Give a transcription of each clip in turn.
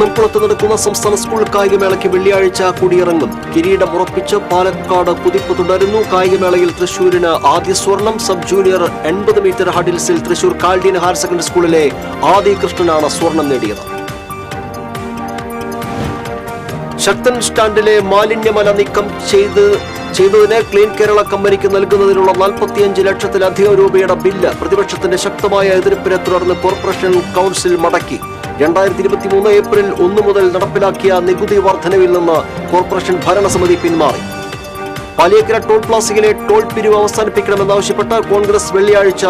കുന്നംകുളത്ത് നടക്കുന്ന സംസ്ഥാന സ്കൂൾ കായികമേളയ്ക്ക് വെള്ളിയാഴ്ച കൊടിയിറങ്ങും. കിരീടം ഉറപ്പിച്ച് പാലക്കാട് കുതിപ്പ് തുടരുന്നു. കായികമേളയിൽ തൃശൂരിന് ആദ്യ സ്വർണം. സബ് ജൂനിയർ 80 മീറ്റർ ഹഡിൽസിൽ തൃശൂർ കാൾഡിയൻ ഹയർ സെക്കൻഡറി സ്കൂളിലെ ആദി കൃഷ്ണനാണ് സ്വർണം നേടിയത്. ശക്തൻ സ്റ്റാൻഡിലെ മാലിന്യമല നീക്കം ചെയ്തതിന് ക്ലീൻ കേരള കമ്പനിക്ക് നൽകുന്നതിനുള്ള 45 ലക്ഷത്തിലധികം രൂപയുടെ ബില്ല് പ്രതിപക്ഷത്തിന്റെ ശക്തമായ എതിർപ്പിനെ തുടർന്ന് കോർപ്പറേഷൻ കൗൺസിൽ മടക്കി. 2023 ഏപ്രിൽ 1 മുതൽ നടപ്പിലാക്കിയ നികുതി വർധനവിൽ നിന്ന് കോർപ്പറേഷൻ ഭരണസമിതി പിന്മാറി. പാലിയേക്കര ടോൾ പ്ലാസയിലെ ടോൾ പിരിവ് അവസാനിപ്പിക്കണമെന്നാവശ്യപ്പെട്ട് കോൺഗ്രസ് വെള്ളിയാഴ്ച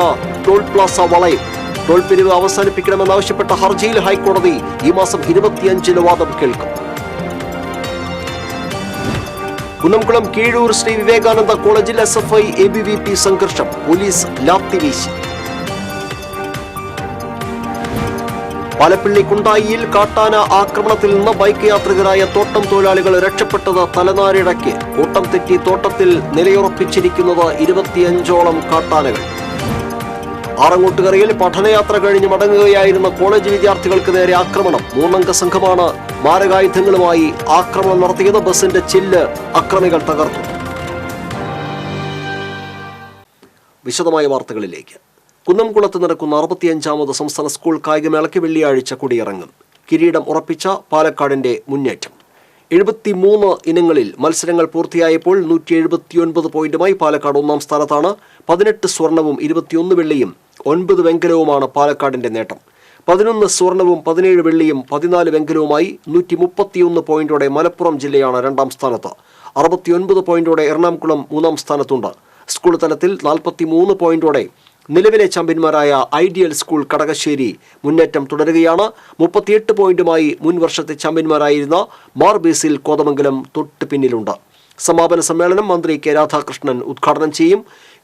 ടോൾ പ്ലാസ വളയും. ടോൾ പിരിവ് അവസാനിപ്പിക്കണമെന്നാവശ്യപ്പെട്ട ഹർജിയിൽ ഹൈക്കോടതി ഈ മാസം 25-ന് വാദം കേൾക്കും. കുന്നംകുളം കീഴൂർ ശ്രീ വിവേകാനന്ദ കോളേജിൽ SFI ABVP സംഘർഷം. പോലീസ് ലാത്തി വീശി. പാലപ്പിള്ളി കുണ്ടായിയിൽ കാട്ടാന ആക്രമണത്തിൽ നിന്ന് ബൈക്ക് യാത്രികരായ തോട്ടം തൊഴിലാളികൾ രക്ഷപ്പെട്ടത് തലനാരിഴയ്ക്ക്. കൂട്ടം തെറ്റി തോട്ടത്തിൽ നിലയുറപ്പിച്ചിരിക്കുന്നത് 25ഓളം കാട്ടാനകൾ. ആറങ്ങോട്ടുകരയിൽ പഠനയാത്ര കഴിഞ്ഞ് മടങ്ങുകയായിരുന്ന കോളേജ് വിദ്യാർത്ഥികൾക്ക് നേരെ ആക്രമണം. 3-അംഗ സംഘമാണ് മാരകായുധങ്ങളുമായി ആക്രമണം നടത്തിയത്. ബസിന്റെ ചില്ല് അക്രമികൾ തകർത്തു. വിശദമായ വാർത്തകളിലേക്ക്. കുന്നംകുളത്ത് നടക്കുന്ന 65ാമത് സംസ്ഥാന സ്കൂൾ കായികമേളയ്ക്ക് വെള്ളിയാഴ്ച കൊടിയിറങ്ങും. കിരീടം ഉറപ്പിച്ച പാലക്കാടിന്റെ മുന്നേറ്റം. 73 ഇനങ്ങളിൽ മത്സരങ്ങൾ പൂർത്തിയായപ്പോൾ 179 പോയിന്റുമായി പാലക്കാട് 1-ാം സ്ഥാനത്താണ്. 18 സ്വർണവും 21 വെള്ളിയും 9 വെങ്കലവുമാണ് പാലക്കാടിന്റെ നേട്ടം. 11 സ്വർണവും 17 വെള്ളിയും 14 വെങ്കലവുമായി 131 പോയിന്റോടെ മലപ്പുറം ജില്ലയാണ് 2-ാം സ്ഥാനത്ത്. 69 പോയിന്റോടെ എറണാകുളം 3-ാം സ്ഥാനത്തുണ്ട്. സ്കൂൾ തലത്തിൽ 43 പോയിന്റോടെ നിലവിലെ ചാമ്പ്യന്മാരായ ഐഡിയൽ സ്കൂൾ കടകശ്ശേരി മുന്നേറ്റം തുടരുകയാണ്. 38 പോയിന്റുമായി മുൻ വർഷത്തെ ചാമ്പ്യന്മാരായിരുന്ന മാർബേസിൽ കോതമംഗലം തൊട്ട് പിന്നിലുണ്ട്. സമാപന സമ്മേളനം മന്ത്രി കെ രാധാകൃഷ്ണൻ ഉദ്ഘാടനം ചെയ്യും.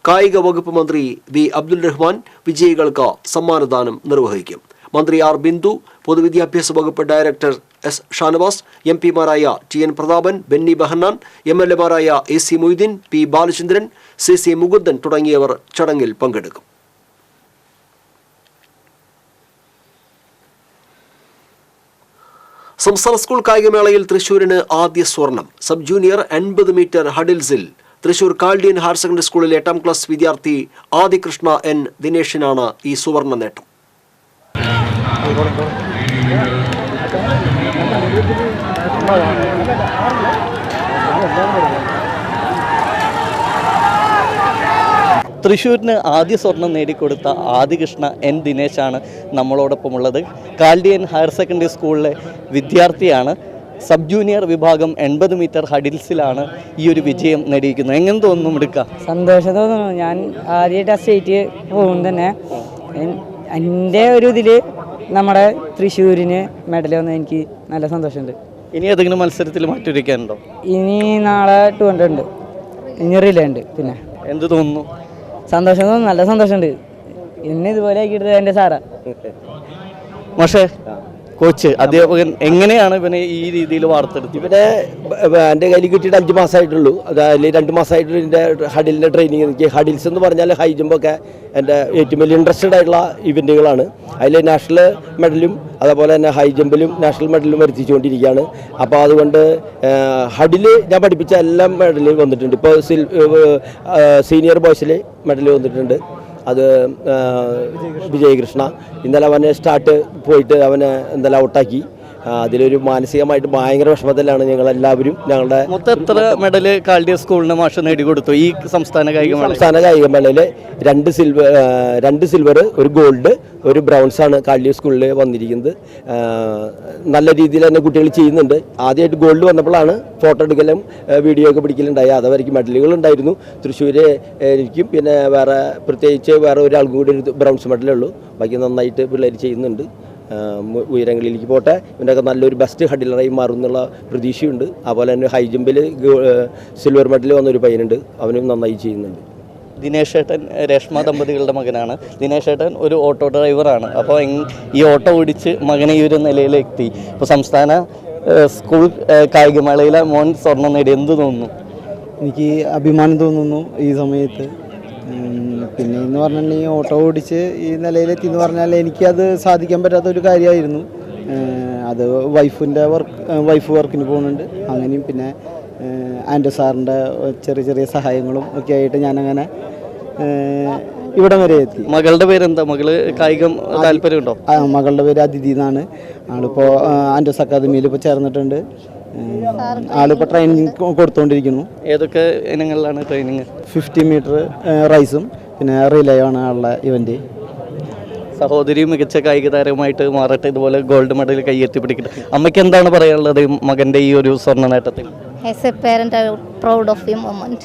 കായിക വകുപ്പ് മന്ത്രി വി അബ്ദുൽ റഹ്മാൻ വിജയികൾക്ക് സമ്മാനദാനം നിർവഹിക്കും. മന്ത്രി ആർ ബിന്ദു, പൊതുവിദ്യാഭ്യാസ വകുപ്പ് ഡയറക്ടർ എസ് ഷാനവാസ്, MP-മാരായ TN പ്രതാപൻ, ബെന്നി ബെഹന്നാൻ, MLA-മാരായ AC Moideen, P Balachandran, CC Mukundan തുടങ്ങിയവർ ചടങ്ങിൽ പങ്കെടുക്കും. സംസ്ഥാന സ്കൂൾ കായികമേളയിൽ തൃശൂരിന് ആദ്യ സ്വർണം. സബ് ജൂനിയർ 80 മീറ്റർ ഹഡിൽസിൽ തൃശൂർ കാൾഡിയൻ ഹയർ സെക്കൻഡറി സ്കൂളിലെ 8-ാം ക്ലാസ് വിദ്യാർത്ഥി ആദി കൃഷ്ണ N ദിനേശിനാണ് ഈ സുവർണ നേട്ടം. തൃശ്ശൂരിന് ആദ്യ സ്വർണം നേടിക്കൊടുത്ത ആദികൃഷ്ണ N ദിനേശാണ് നമ്മളോടൊപ്പമുള്ളത്. കാൾഡിയൻ ഹയർ സെക്കൻഡറി സ്കൂളിലെ വിദ്യാർത്ഥിയാണ്. സബ് ജൂനിയർ വിഭാഗം 80 മീറ്റർ ഹഡിൽസിലാണ് ഈ ഒരു വിജയം നേടിയിരിക്കുന്നത്. എങ്ങനെ തോന്നുന്നു എടുക്കാം? സന്തോഷം തോന്നുന്നു. ഞാൻ ആദ്യമായിട്ട് സ്റ്റേറ്റ് പോകും തന്നെ. എൻ്റെ ഒരു ഇതിൽ നമ്മുടെ തൃശ്ശൂരിന് മെഡൽ വന്നത് എനിക്ക് നല്ല സന്തോഷമുണ്ട്. ഇനി ഏതെങ്കിലും മത്സരത്തിൽ മാറ്റൊരുക്കാനുണ്ടോ? ഇനി നാളെ 200 ഉണ്ട്, ഇനി റിലേ ഉണ്ട്. പിന്നെ എന്ത് തോന്നുന്നു? സന്തോഷം തോന്നുന്നു, നല്ല സന്തോഷമുണ്ട്. എന്നെ ഇതുപോലെ ആക്കിയിട്ട് എൻ്റെ സാറാ. പക്ഷേ കോച്ച് അധ്യാപകൻ എങ്ങനെയാണ് ഇവനെ ഈ രീതിയിൽ വാർത്തെടുത്തത്? ഇവനെ എൻ്റെ കയ്യിൽ കിട്ടിയിട്ട് 5 മാസമായിട്ടുള്ളൂ. അതിൽ 2 മാസമായിട്ട് എൻ്റെ ഹഡിലിൻ്റെ ട്രെയിനിങ്. എനിക്ക് ഹഡിൽസ് എന്ന് പറഞ്ഞാൽ ഹൈ ജമ്പൊക്കെ എൻ്റെ ഏറ്റവും വലിയ ഇൻട്രസ്റ്റഡ് ആയിട്ടുള്ള ഇവൻറ്റുകളാണ്. അതിൽ നാഷണൽ മെഡലും അതേപോലെ തന്നെ ഹൈ ജമ്പിലും നാഷണൽ മെഡലും വരുത്തിച്ചുകൊണ്ടിരിക്കുകയാണ്. അപ്പോൾ അതുകൊണ്ട് ഹഡിൽ ഞാൻ പഠിപ്പിച്ച എല്ലാ മെഡലും വന്നിട്ടുണ്ട്. ഇപ്പോൾ സീനിയർ ബോയ്സിൽ മെഡൽ വന്നിട്ടുണ്ട്. അത് വിജയകൃഷ്ണ ഇന്നലെ അവനെ സ്റ്റാർട്ട് പോയിട്ട് അവനെ ഇന്നലെ ഔട്ടാക്കി. അതിലൊരു മാനസികമായിട്ട് ഭയങ്കര വിഷമത്തിലാണ് ഞങ്ങളെല്ലാവരും. ഞങ്ങളുടെ മൊത്തം എത്ര മെഡൽ കാൾഡിയൻ സ്കൂളിന് മാഷ് നേടിക്കൊടുത്തു ഈ സംസ്ഥാന കായികമേളയിൽ? 2 സിൽവർ, 1 ഗോൾഡ്, 1 ബ്രൗൺസാണ് കാൾഡിയൻ സ്കൂളിൽ വന്നിരിക്കുന്നത്. നല്ല രീതിയിൽ തന്നെ കുട്ടികൾ ചെയ്യുന്നുണ്ട്. ആദ്യമായിട്ട് ഗോൾഡ് വന്നപ്പോഴാണ് ഫോട്ടോ എടുക്കലും വീഡിയോ ഒക്കെ പിടിക്കലുണ്ടായി. അതുവരെയ്ക്ക് മെഡലുകൾ ഉണ്ടായിരുന്നു. തൃശ്ശൂർ എനിക്കും പിന്നെ പ്രത്യേകിച്ച് വേറെ ഒരാൾക്കും കൂടി ഒരു ബ്രൗൺസ് മെഡലേ ഉള്ളൂ. ബാക്കി നന്നായിട്ട് പിള്ളേർ ചെയ്യുന്നുണ്ട്. ഉയരങ്ങളിലേക്ക് പോട്ടെ. ഇവൻ്റെയൊക്കെ നല്ലൊരു ബെസ്റ്റ് ഹഡിലറായി മാറും എന്നുള്ള പ്രതീക്ഷയുണ്ട്. അതുപോലെ തന്നെ ഹൈ ജമ്പിൽ സിൽവർ മെഡൽ വന്നൊരു പയ്യനുണ്ട്, അവനും നന്നായി ചെയ്യുന്നുണ്ട്. ദിനേശ് ഏട്ടൻ രേഷ്മ ദമ്പതികളുടെ മകനാണ്. ദിനേശ് ഏട്ടൻ ഒരു ഓട്ടോ ഡ്രൈവറാണ്. അപ്പോൾ ഈ ഓട്ടോ ഓടിച്ച് മകനെ ഈ ഒരു നിലയിലെത്തി. ഇപ്പോൾ സംസ്ഥാന സ്കൂൾ കായികമേളയിലെ മോൻ സ്വർണം നേടി. എന്ത് തോന്നുന്നു? എനിക്ക് അഭിമാനം തോന്നുന്നു ഈ സമയത്ത്. പിന്നെ എന്ന് പറഞ്ഞിട്ടുണ്ടെങ്കിൽ ഓട്ടോ ഓടിച്ച് ഈ നിലയിലെത്തി എന്ന് പറഞ്ഞാൽ എനിക്കത് സാധിക്കാൻ പറ്റാത്തൊരു കാര്യമായിരുന്നു. അത് വൈഫ് വർക്കിന് പോകുന്നുണ്ട്. അങ്ങനെയും പിന്നെ ആൻഡോ സാറിൻ്റെ ചെറിയ ചെറിയ സഹായങ്ങളും ഒക്കെ ആയിട്ട് ഞാനങ്ങനെ ഇവിടം വരെ എത്തി. മകളുടെ പേരെന്താ? മകള് കായികം താല്പര്യമുണ്ടോ? മകളുടെ പേര് അതിഥി എന്നാണ്. ആളിപ്പോൾ ആൻഡോസ് അക്കാദമിയിൽ ഇപ്പോൾ ചേർന്നിട്ടുണ്ട്. ആളിപ്പോൾ ട്രെയിനിങ് കൊടുത്തുകൊണ്ടിരിക്കുന്നു. ഏതൊക്കെ ഇനങ്ങളിലാണ് ട്രെയിനിങ്? 50 മീറ്റർ റൈസും പിന്നെ റിലേ ആണ് ആളുടെ ഇവൻ്റ്. സഹോദരി മികച്ച കായിക താരമായിട്ട് മാറട്ടെ, ഇതുപോലെ ഗോൾഡ് മെഡൽ കയ്യെത്തി പിടിക്കട്ടെ. അമ്മയ്ക്ക് എന്താണ് പറയാനുള്ളത് മകൻ്റെ ഈ ഒരു സ്വർണ്ണ നേട്ടത്തിൽ? As a parent, I am proud of him moment.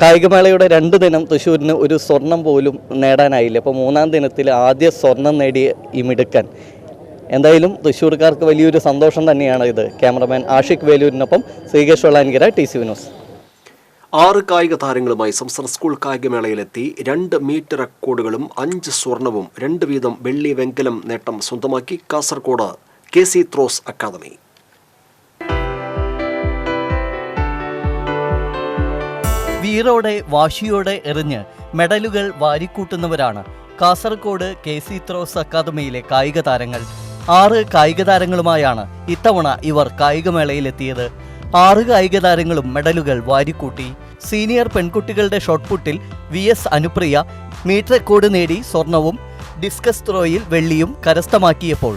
കായികമേളയുടെ 2 ദിനം തൃശ്ശൂരിന് ഒരു സ്വർണം പോലും നേടാനായില്ല. അപ്പോൾ 3-ാം ദിനത്തിൽ ആദ്യ സ്വർണം നേടിയ ഈ മിടുക്കൻ. എന്തായാലും തൃശ്ശൂർക്കാർക്ക് വലിയൊരു സന്തോഷം തന്നെയാണ് ഇത്. ക്യാമറമാൻ ആഷിഖ് വേലൂരിനൊപ്പം ശ്രീകേഷ് വെള്ളാനിക്കര, TCV ന്യൂസ്. 6 കായിക താരങ്ങളുമായി സംസ്ഥാന സ്കൂൾ കായികമേളയിലെത്തി 2 മീറ്റർ റെക്കോർഡുകളും 5 സ്വർണവും 2 വീതം വെള്ളി വെങ്കലം നേട്ടം സ്വന്തമാക്കി കാസർഗോഡ് KC ത്രോസ് അക്കാദമി. വീറോടെ വാശിയോടെ എറിഞ്ഞ് മെഡലുകൾ വാരിക്കൂട്ടുന്നവരാണ് കാസർഗോഡ് KC ത്രോസ് അക്കാദമിയിലെ കായിക താരങ്ങൾ. 6 കായിക താരങ്ങളുമായാണ് ഇത്തവണ ഇവർ കായികമേളയിലെത്തിയത്. 6 കായിക താരങ്ങളും മെഡലുകൾ വാരിക്കൂട്ടി. സീനിയർ പെൺകുട്ടികളുടെ ഷോട്ട്പുട്ടിൽ VS അനുപ്രിയ മീറ്റർ റെക്കോർഡ് നേടി സ്വർണവും ഡിസ്കസ് ത്രോയിൽ വെള്ളിയും കരസ്ഥമാക്കിയപ്പോൾ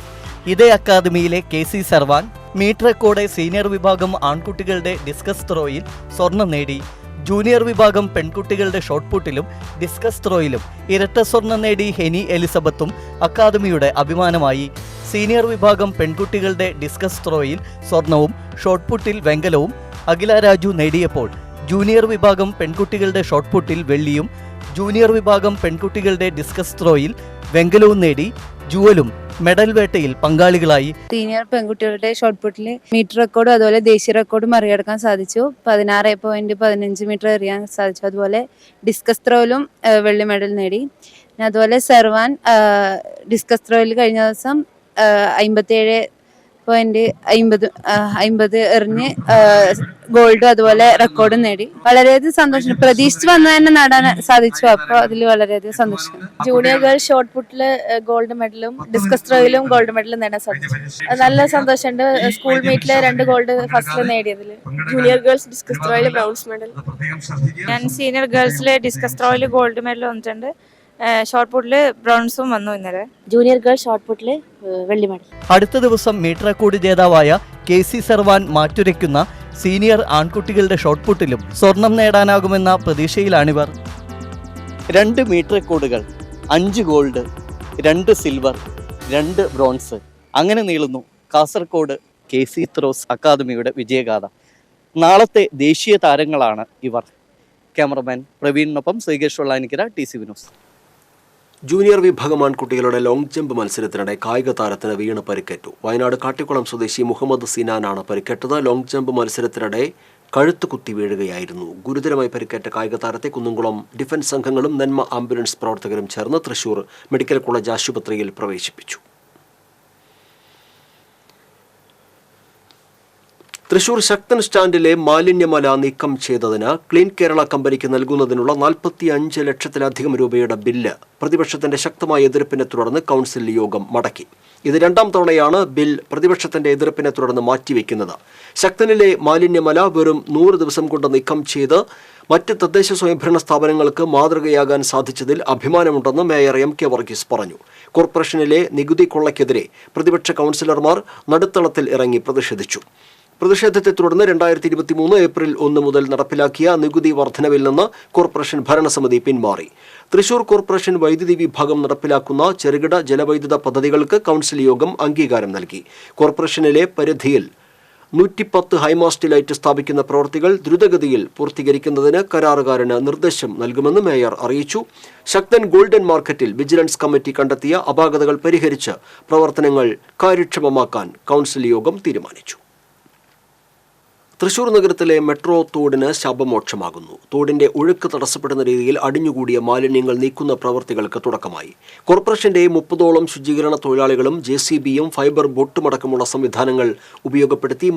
ഇതേ അക്കാദമിയിലെ KC സർവാൻ മീറ്റർ റെക്കോർഡ് സീനിയർ വിഭാഗം ആൺകുട്ടികളുടെ ഡിസ്കസ് ത്രോയിൽ സ്വർണം നേടി. ജൂനിയർ വിഭാഗം പെൺകുട്ടികളുടെ ഷോട്ട്പുട്ടിലും ഡിസ്കസ് ത്രോയിലും ഇരട്ട സ്വർണം നേടി ഹെനി എലിസബത്തും അക്കാദമിയുടെ അഭിമാനമായി. സീനിയർ വിഭാഗം പെൺകുട്ടികളുടെ ഡിസ്കസ് ത്രോയിൽ സ്വർണവും ഷോട്ട്പുട്ടിൽ വെങ്കലവും അഖില രാജു നേടിയപ്പോൾ ജൂനിയർ വിഭാഗം പെൺകുട്ടികളുടെ ഷോട്ട്പുട്ടിൽ വെള്ളിയും ജൂനിയർ വിഭാഗം പെൺകുട്ടികളുടെ ഡിസ്കസ് ത്രോയിൽ വെങ്കലവും നേടി ജുവലും മെഡൽ വേട്ടയിൽ പങ്കാളികളായി. സീനിയർ പെൺകുട്ടികളുടെ ഷോട്ട്പുട്ടിൽ മീറ്റർ റെക്കോർഡും അതുപോലെ ദേശീയ റെക്കോർഡും മറികടക്കാൻ സാധിച്ചു. 16.15 മീറ്റർ എറിയാൻ സാധിച്ചു. അതുപോലെ ഡിസ്കസ് ത്രോയിലും വെള്ളി മെഡൽ നേടി. അതുപോലെ സർവാൻ ഡിസ്കസ് ത്രോയിൽ കഴിഞ്ഞ ദിവസം 57.50 എറിഞ്ഞ് ഗോൾഡും അതുപോലെ റെക്കോർഡും നേടി. വളരെയധികം സന്തോഷം. പ്രതീക്ഷിച്ച് വന്ന് തന്നെ നേടാൻ സാധിച്ചു. അപ്പോൾ അതിൽ വളരെയധികം സന്തോഷം. ജൂനിയർ ഗേൾസ് ഷോട്ട് പുട്ടില് ഗോൾഡ് മെഡലും ഡിസ്കസ് ത്രോയിലും ഗോൾഡ് മെഡലും നേടാൻ സാധിച്ചു. നല്ല സന്തോഷമുണ്ട്. സ്കൂൾ മീറ്റില് 2 ഗോൾഡ് ഫസ്റ്റില് നേടിയതിൽ. ജൂനിയർ ഗേൾസ് ഡിസ്കസ് ത്രോയില് ബ്രോൺസ് മെഡൽ. ഞാൻ സീനിയർ ഗേൾസിലെ ഡിസ്കസ് ത്രോയില് ഗോൾഡ് മെഡൽ വന്നിട്ടുണ്ട്. ഷോർട്ട് പുട്ടില് ബ്രോൺസും വന്നു ഇന്നലെ. ജൂനിയർ ഗേൾസ് ഷോർട്ട് പുട്ടില് വെള്ളി മെഡൽ. അടുത്ത ദിവസം മീറ്റർ റെക്കോർഡ് ജേതാവായ KC സർവാൻ മാറ്റുരയ്ക്കുന്ന സീനിയർ ആൺകുട്ടികളുടെ ഷോട്ട്പുട്ടിലും സ്വർണം നേടാനാകുമെന്ന പ്രതീക്ഷയിലാണിവർ. 2 മീറ്റർ റെക്കോർഡുകൾ, 5 ഗോൾഡ്, 2 സിൽവർ, 2 ബ്രോൺസ്, അങ്ങനെ നീളുന്നു കാസർഗോഡ് KC ത്രോസ് അക്കാദമിയുടെ വിജയഗാഥ. നാളത്തെ ദേശീയ താരങ്ങളാണ് ഇവർ. ക്യാമറമാൻ പ്രവീണിനൊപ്പം Sreekesh Vellanikkara, TCV news. Junior വിഭാഗം ആൺകുട്ടികളുടെ ലോങ് ജമ്പ് മത്സരത്തിനിടെ കായിക താരത്തിന് വീണ് പരിക്കേറ്റു. വയനാട് കാട്ടിക്കുളം സ്വദേശി മുഹമ്മദ് സിനാനാണ് പരിക്കേറ്റത്. ലോങ് ജമ്പ് മത്സരത്തിനിടെ കഴുത്ത് കുത്തി വീഴുകയായിരുന്നു. ഗുരുതരമായി പരിക്കേറ്റ കായിക താരത്തെ കുന്നംകുളം ഡിഫൻസ് സംഘങ്ങളും നന്മ ആംബുലൻസ് പ്രവർത്തകരും ചേർന്ന് തൃശൂർ മെഡിക്കൽ കോളേജ് ആശുപത്രിയിൽ പ്രവേശിപ്പിച്ചു. തൃശൂർ ശക്തൻ സ്റ്റാൻഡിലെ മാലിന്യമല നീക്കം ചെയ്തതിന് ക്ലീൻ കേരള കമ്പനിക്ക് നൽകുന്നതിനുള്ള 45 ലക്ഷത്തിലധികം രൂപയുടെ ബില്ല് പ്രതിപക്ഷത്തിന്റെ ശക്തമായ എതിർപ്പിനെ തുടർന്ന് കൗൺസിൽ യോഗം മടക്കി. ഇത് 2ാം തവണയാണ് ബിൽ പ്രതിപക്ഷത്തിന്റെ എതിർപ്പിനെ തുടർന്ന് മാറ്റിവെക്കുന്നത്. ശക്തനിലെ മാലിന്യമല വെറും 100 ദിവസം കൊണ്ട് നീക്കം ചെയ്ത് മറ്റ് തദ്ദേശ സ്വയംഭരണ സ്ഥാപനങ്ങൾക്ക് മാതൃകയാകാൻ സാധിച്ചതിൽ അഭിമാനമുണ്ടെന്ന് മേയർ MK വർഗീസ് പറഞ്ഞു. കോർപ്പറേഷനിലെ നികുതി കൊള്ളയ്ക്കെതിരെ പ്രതിപക്ഷ കൗൺസിലർമാർ നടുത്തളത്തിൽ ഇറങ്ങി പ്രതിഷേധിച്ചു. പ്രതിഷേധത്തെ തുടർന്ന് 2023 ഏപ്രിൽ 1 മുതൽ നടപ്പിലാക്കിയ നികുതി വർധനവിൽ നിന്ന് കോർപ്പറേഷൻ ഭരണസമിതി പിന്മാറി. തൃശൂർ കോർപ്പറേഷൻ വൈദ്യുതി വിഭാഗം നടപ്പിലാക്കുന്ന ചെറുകിട ജലവൈദ്യുത പദ്ധതികൾക്ക് കൗൺസിൽ യോഗം അംഗീകാരം നൽകി. കോർപ്പറേഷനിലെ പരിധിയിൽ 110 ഹൈമാസ്റ്റ് ലൈറ്റ് സ്ഥാപിക്കുന്ന പ്രവൃത്തികൾ ദ്രുതഗതിയിൽ പൂർത്തീകരിക്കുന്നതിന് കരാറുകാരന് നിർദ്ദേശം നൽകുമെന്ന് മേയർ അറിയിച്ചു. ശക്തൻ ഗോൾഡൻ മാർക്കറ്റിൽ വിജിലൻസ് കമ്മിറ്റി കണ്ടെത്തിയ അപാകതകൾ പരിഹരിച്ച് പ്രവർത്തനങ്ങൾ കാര്യക്ഷമമാക്കാൻ കൗൺസിൽ യോഗം തീരുമാനിച്ചു. തൃശൂർ നഗരത്തിലെ മെട്രോ തോടിന് ശാപമോക്ഷമാകുന്നു. തോടിന്റെ ഒഴുക്ക് തടസ്സപ്പെടുന്ന രീതിയിൽ അടിഞ്ഞുകൂടിയ മാലിന്യങ്ങൾ നീക്കുന്ന പ്രവൃത്തികൾക്ക് തുടക്കമായി. കോർപ്പറേഷന്റെ 30ഓളം ശുചീകരണ തൊഴിലാളികളും JCBയും ഫൈബർ ബോട്ടുമടക്കമുള്ള സംവിധാനങ്ങൾ ഉപയോഗപ്പെടുത്തി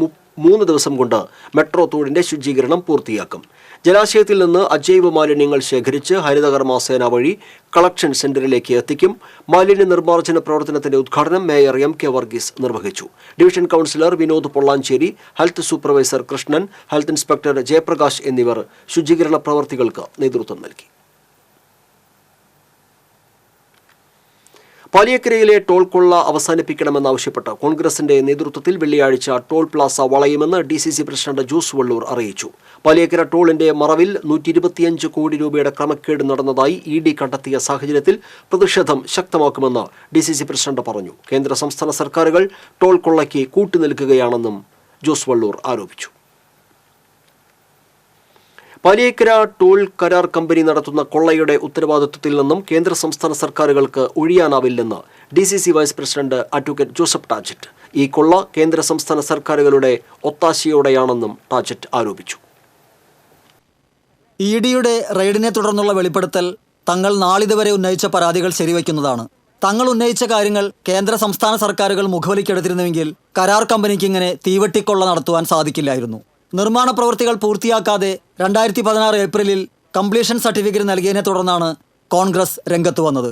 3 ദിവസം കൊണ്ട് മെട്രോ തോടിന്റെ ശുചീകരണം പൂർത്തിയാക്കും. ജലാശയത്തിൽ നിന്ന് അജൈവ മാലിന്യങ്ങൾ ശേഖരിച്ച് ഹരിതകർമ്മസേന വഴി കളക്ഷൻ സെന്ററിലേക്ക് എത്തിക്കും. മാലിന്യ നിർമ്മാർജ്ജന പ്രവർത്തനത്തിന്റെ ഉദ്ഘാടനം മേയർ MK വർഗീസ് നിർവഹിച്ചു. Division councillor Vinod Pollanchery, health supervisor Krishnan, health inspector Jayaprakash എന്നിവർ ശുചീകരണ പ്രവർത്തികൾക്ക് നേതൃത്വം നൽകി. പാലിയക്കരയിലെ ടോൾ കൊള്ള അവസാനിപ്പിക്കണമെന്നാവശ്യപ്പെട്ട് കോൺഗ്രസിന്റെ നേതൃത്വത്തിൽ വെള്ളിയാഴ്ച ടോൾ പ്ലാസ വളയുമെന്ന് DCC പ്രസിഡന്റ് ജോസ് വള്ളൂർ അറിയിച്ചു. പാലിയക്കര ടോളിന്റെ മറവിൽ 125 കോടി രൂപയുടെ ക്രമക്കേട് നടന്നതായി ED കണ്ടെത്തിയ സാഹചര്യത്തിൽ പ്രതിഷേധം ശക്തമാക്കുമെന്ന് DCC പ്രസിഡന്റ് പറഞ്ഞു. കേന്ദ്ര സംസ്ഥാന സർക്കാരുകൾ ടോൾ കൊള്ളയ്ക്ക് കൂട്ടുനിൽക്കുകയാണെന്നും ജോസ് വള്ളൂർ ആരോപിച്ചു. പാലിയേക്കര ടോൾ കരാർ കമ്പനി നടത്തുന്ന കൊള്ളയുടെ ഉത്തരവാദിത്വത്തിൽ നിന്നും കേന്ദ്ര സംസ്ഥാന സർക്കാരുകൾക്ക് ഒഴിയാനാവില്ലെന്ന് DCC vice president advocate Joseph Tajet. ഈ കൊള്ള കേന്ദ്ര സംസ്ഥാന സർക്കാരുകളുടെ ഒത്താശയോടെയാണെന്നും ടാജറ്റ് ആരോപിച്ചു. EDയുടെ റെയ്ഡിനെ തുടർന്നുള്ള വെളിപ്പെടുത്തൽ തങ്ങൾ നാളിതുവരെ ഉന്നയിച്ച പരാതികൾ ശരിവയ്ക്കുന്നതാണ്. തങ്ങൾ ഉന്നയിച്ച കാര്യങ്ങൾ കേന്ദ്ര സംസ്ഥാന സർക്കാരുകൾ മുഖവിലക്കെടുത്തിരുന്നുവെങ്കിൽ കരാർ കമ്പനിക്ക് ഇങ്ങനെ തീവട്ടിക്കൊള്ള നടത്തുവാൻ സാധിക്കില്ലായിരുന്നു. നിർമ്മാണ പ്രവൃത്തികൾ പൂർത്തിയാക്കാതെ 2016 ഏപ്രിലിൽ കംപ്ലീഷൻ സർട്ടിഫിക്കറ്റ് നൽകിയതിനെ തുടർന്നാണ് കോൺഗ്രസ് രംഗത്ത് വന്നത്.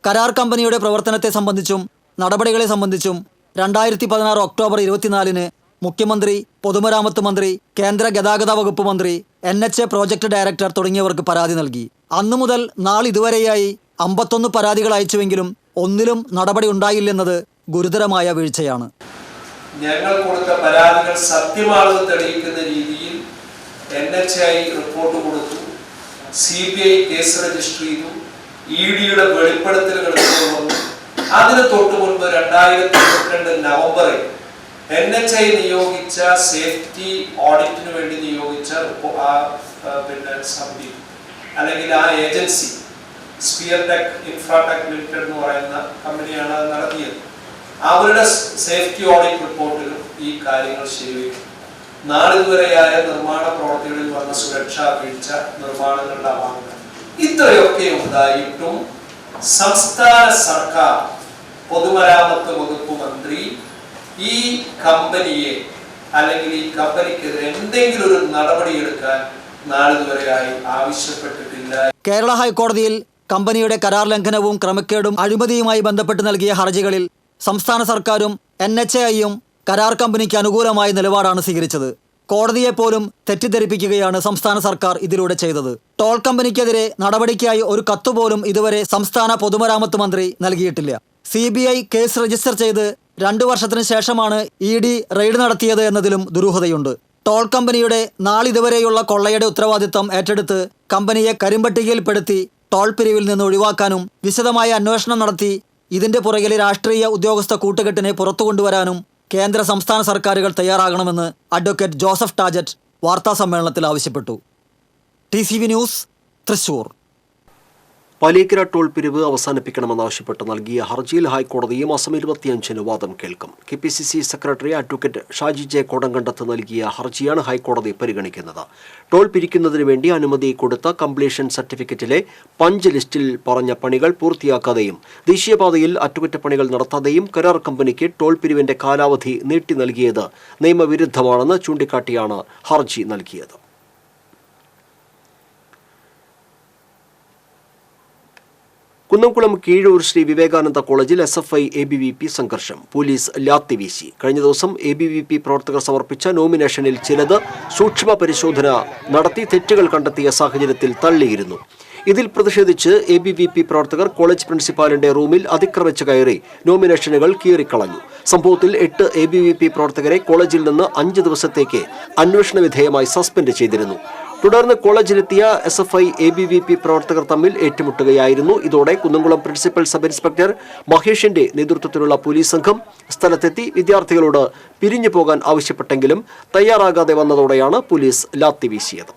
കരാർ കമ്പനിയുടെ പ്രവർത്തനത്തെ സംബന്ധിച്ചും നടപടികളെ സംബന്ധിച്ചും 2016 ഒക്ടോബർ 24-ന് മുഖ്യമന്ത്രി, പൊതുമരാമത്ത് മന്ത്രി, കേന്ദ്ര ഗതാഗത വകുപ്പ് മന്ത്രി, NHA പ്രോജക്ട് ഡയറക്ടർ തുടങ്ങിയവർക്ക് പരാതി നൽകി. അന്നു മുതൽ നാളിതുവരെയായി 51 പരാതികൾ അയച്ചുവെങ്കിലും ഒന്നിലും നടപടി ഉണ്ടായില്ലെന്നത് ഗുരുതരമായ വീഴ്ചയാണ്. ഞങ്ങൾ കൊടുത്ത പരാതികൾ സത്യമാണെന്ന് തെളിയിക്കുന്ന രീതിയിൽ NHA റിപ്പോർട്ട് കൊടുത്തു, CBI കേസ് രജിസ്റ്റർ ചെയ്തു, EDയുടെ വെളിപ്പെടുത്തലുകൾ വന്നു. അതിന് തൊട്ടു മുൻപ് 2022 നവംബറിൽ NHA നിയോഗിച്ച സേഫ്റ്റി ഓഡിറ്റിന് വേണ്ടി നിയോഗിച്ച സമിതി അല്ലെങ്കിൽ ആ ഏജൻസി സ്പിയർടെക് ഇൻഫ്രാടെക് ലിമിറ്റഡ് എന്ന് പറയുന്ന കമ്പനിയാണ് അത് നടത്തിയത്. അവരുടെ സേഫ്റ്റി ഓഡിറ്റ് റിപ്പോർട്ടിലും ഈ കാര്യങ്ങൾ ശരിവയ്ക്കും. നാളിതുവരെയായ നിർമ്മാണ പ്രവർത്തികളിൽ വന്ന സുരക്ഷാ വീഴ്ച, നിർമ്മാണങ്ങളുടെ അപാകങ്ങൾ ഇത്രയൊക്കെ ഉണ്ടായിട്ടും സംസ്ഥാന സർക്കാർ, പൊതുമരാമത്ത് വകുപ്പ് മന്ത്രി ഈ കമ്പനിയെ അല്ലെങ്കിൽ ഈ കമ്പനിക്കെതിരെ എന്തെങ്കിലും ഒരു നടപടിയെടുക്കാൻ നാളിതുവരെയായി ആവശ്യപ്പെട്ടിട്ടില്ല. കേരള ഹൈക്കോടതിയിൽ കമ്പനിയുടെ കരാർ ലംഘനവും ക്രമക്കേടും അഴിമതിയുമായി ബന്ധപ്പെട്ട് നൽകിയ ഹർജികളിൽ സംസ്ഥാന സർക്കാരും NHAയും കരാർ കമ്പനിക്ക് അനുകൂലമായ നിലപാടാണ് സ്വീകരിച്ചത്. കോടതിയെ പോലും തെറ്റിദ്ധരിപ്പിക്കുകയാണ് സംസ്ഥാന സർക്കാർ ഇതിലൂടെ ചെയ്തത്. ടോൾ കമ്പനിക്കെതിരെ നടപടിക്കായി ഒരു കത്തുപോലും ഇതുവരെ സംസ്ഥാന പൊതുമരാമത്ത് മന്ത്രി നൽകിയിട്ടില്ല. CBI കേസ് രജിസ്റ്റർ ചെയ്ത് 2 വർഷത്തിന് ശേഷമാണ് ED റെയ്ഡ് നടത്തിയത് എന്നതിലും ദുരൂഹതയുണ്ട്. ടോൾ കമ്പനിയുടെ നാളിതുവരെയുള്ള കൊള്ളയുടെ ഉത്തരവാദിത്തം ഏറ്റെടുത്ത് കമ്പനിയെ കരിമ്പട്ടികയിൽപ്പെടുത്തി ടോൾ പിരിവിൽ നിന്ന് ഒഴിവാക്കാനും വിശദമായ അന്വേഷണം നടത്തി ഇതിന്റെ പുറകിലെ രാഷ്ട്രീയ ഉദ്യോഗസ്ഥ കൂട്ടുകെട്ടിനെ പുറത്തു കൊണ്ടുവരാനും കേന്ദ്ര സംസ്ഥാന സർക്കാരുകൾ തയ്യാറാകണമെന്ന് അഡ്വക്കേറ്റ് ജോസഫ് ടാജറ്റ് വാർത്താസമ്മേളനത്തിൽ ആവശ്യപ്പെട്ടു. TCV news, Thrissur. Paliyekkara toll പിരിവ് അവസാനിപ്പിക്കണമെന്നാവശ്യപ്പെട്ട് നൽകിയ ഹർജിയിൽ ഹൈക്കോടതി ഈ മാസം 25-ന് വാദം കേൾക്കും. KPCC secretary advocate Shaji J Kodankandath നൽകിയ ഹർജിയാണ് ഹൈക്കോടതി പരിഗണിക്കുന്നത്. ടോൾ പിരിക്കുന്നതിന് വേണ്ടി അനുമതി കൊടുത്ത കംപ്ലീഷൻ സർട്ടിഫിക്കറ്റിലെ പഞ്ച് ലിസ്റ്റിൽ പറഞ്ഞ പണികൾ പൂർത്തിയാക്കാതെയും ദേശീയപാതയിൽ അറ്റകുറ്റപ്പണികൾ നടത്താതെയും കരാർ കമ്പനിക്ക് ടോൾ പിരിവിന്റെ കാലാവധി നീട്ടി നൽകിയത് നിയമവിരുദ്ധമാണെന്ന് ചൂണ്ടിക്കാട്ടിയാണ് ഹർജി നൽകിയത്. കുന്നംകുളം കീഴൂർ ശ്രീ വിവേകാനന്ദ കോളേജിൽ SFI ABVP സംഘർഷം. പോലീസ് ലാത്തി വീശി. കഴിഞ്ഞ ദിവസം ABVP പ്രവർത്തകർ സമർപ്പിച്ച നോമിനേഷനിൽ ചിലത് സൂക്ഷ്മ പരിശോധന നടത്തി തെറ്റുകൾ കണ്ടെത്തിയ സാഹചര്യത്തിൽ തള്ളിയിരുന്നു. ഇതിൽ പ്രതിഷേധിച്ച് ABVP പ്രവർത്തകർ കോളേജ് പ്രിൻസിപ്പാലിന്റെ റൂമിൽ അതിക്രമിച്ച് കയറി നോമിനേഷനുകൾ കീറിക്കളഞ്ഞു. സംഭവത്തിൽ 8 ABVP പ്രവർത്തകരെ കോളേജിൽ നിന്ന് 5 ദിവസത്തേക്ക് അന്വേഷണ വിധേയമായി സസ്പെൻഡ് ചെയ്തിരുന്നു. തുടർന്ന് കോളേജിലെത്തിയ SFI ABVP പ്രവർത്തകർ തമ്മിൽ ഏറ്റുമുട്ടുകയായിരുന്നു. ഇതോടെ കുന്നംകുളം പ്രിൻസിപ്പൽ സബ് ഇൻസ്പെക്ടർ മഹേഷിന്റെ നേതൃത്വത്തിലുള്ള പോലീസ് സംഘം സ്ഥലത്തെത്തി വിദ്യാർത്ഥികളോട് പിരിഞ്ഞു പോകാൻ ആവശ്യപ്പെട്ടെങ്കിലും തയ്യാറാകാതെ വന്നതോടെയാണ് പോലീസ് ലാത്തി വീശിയത്.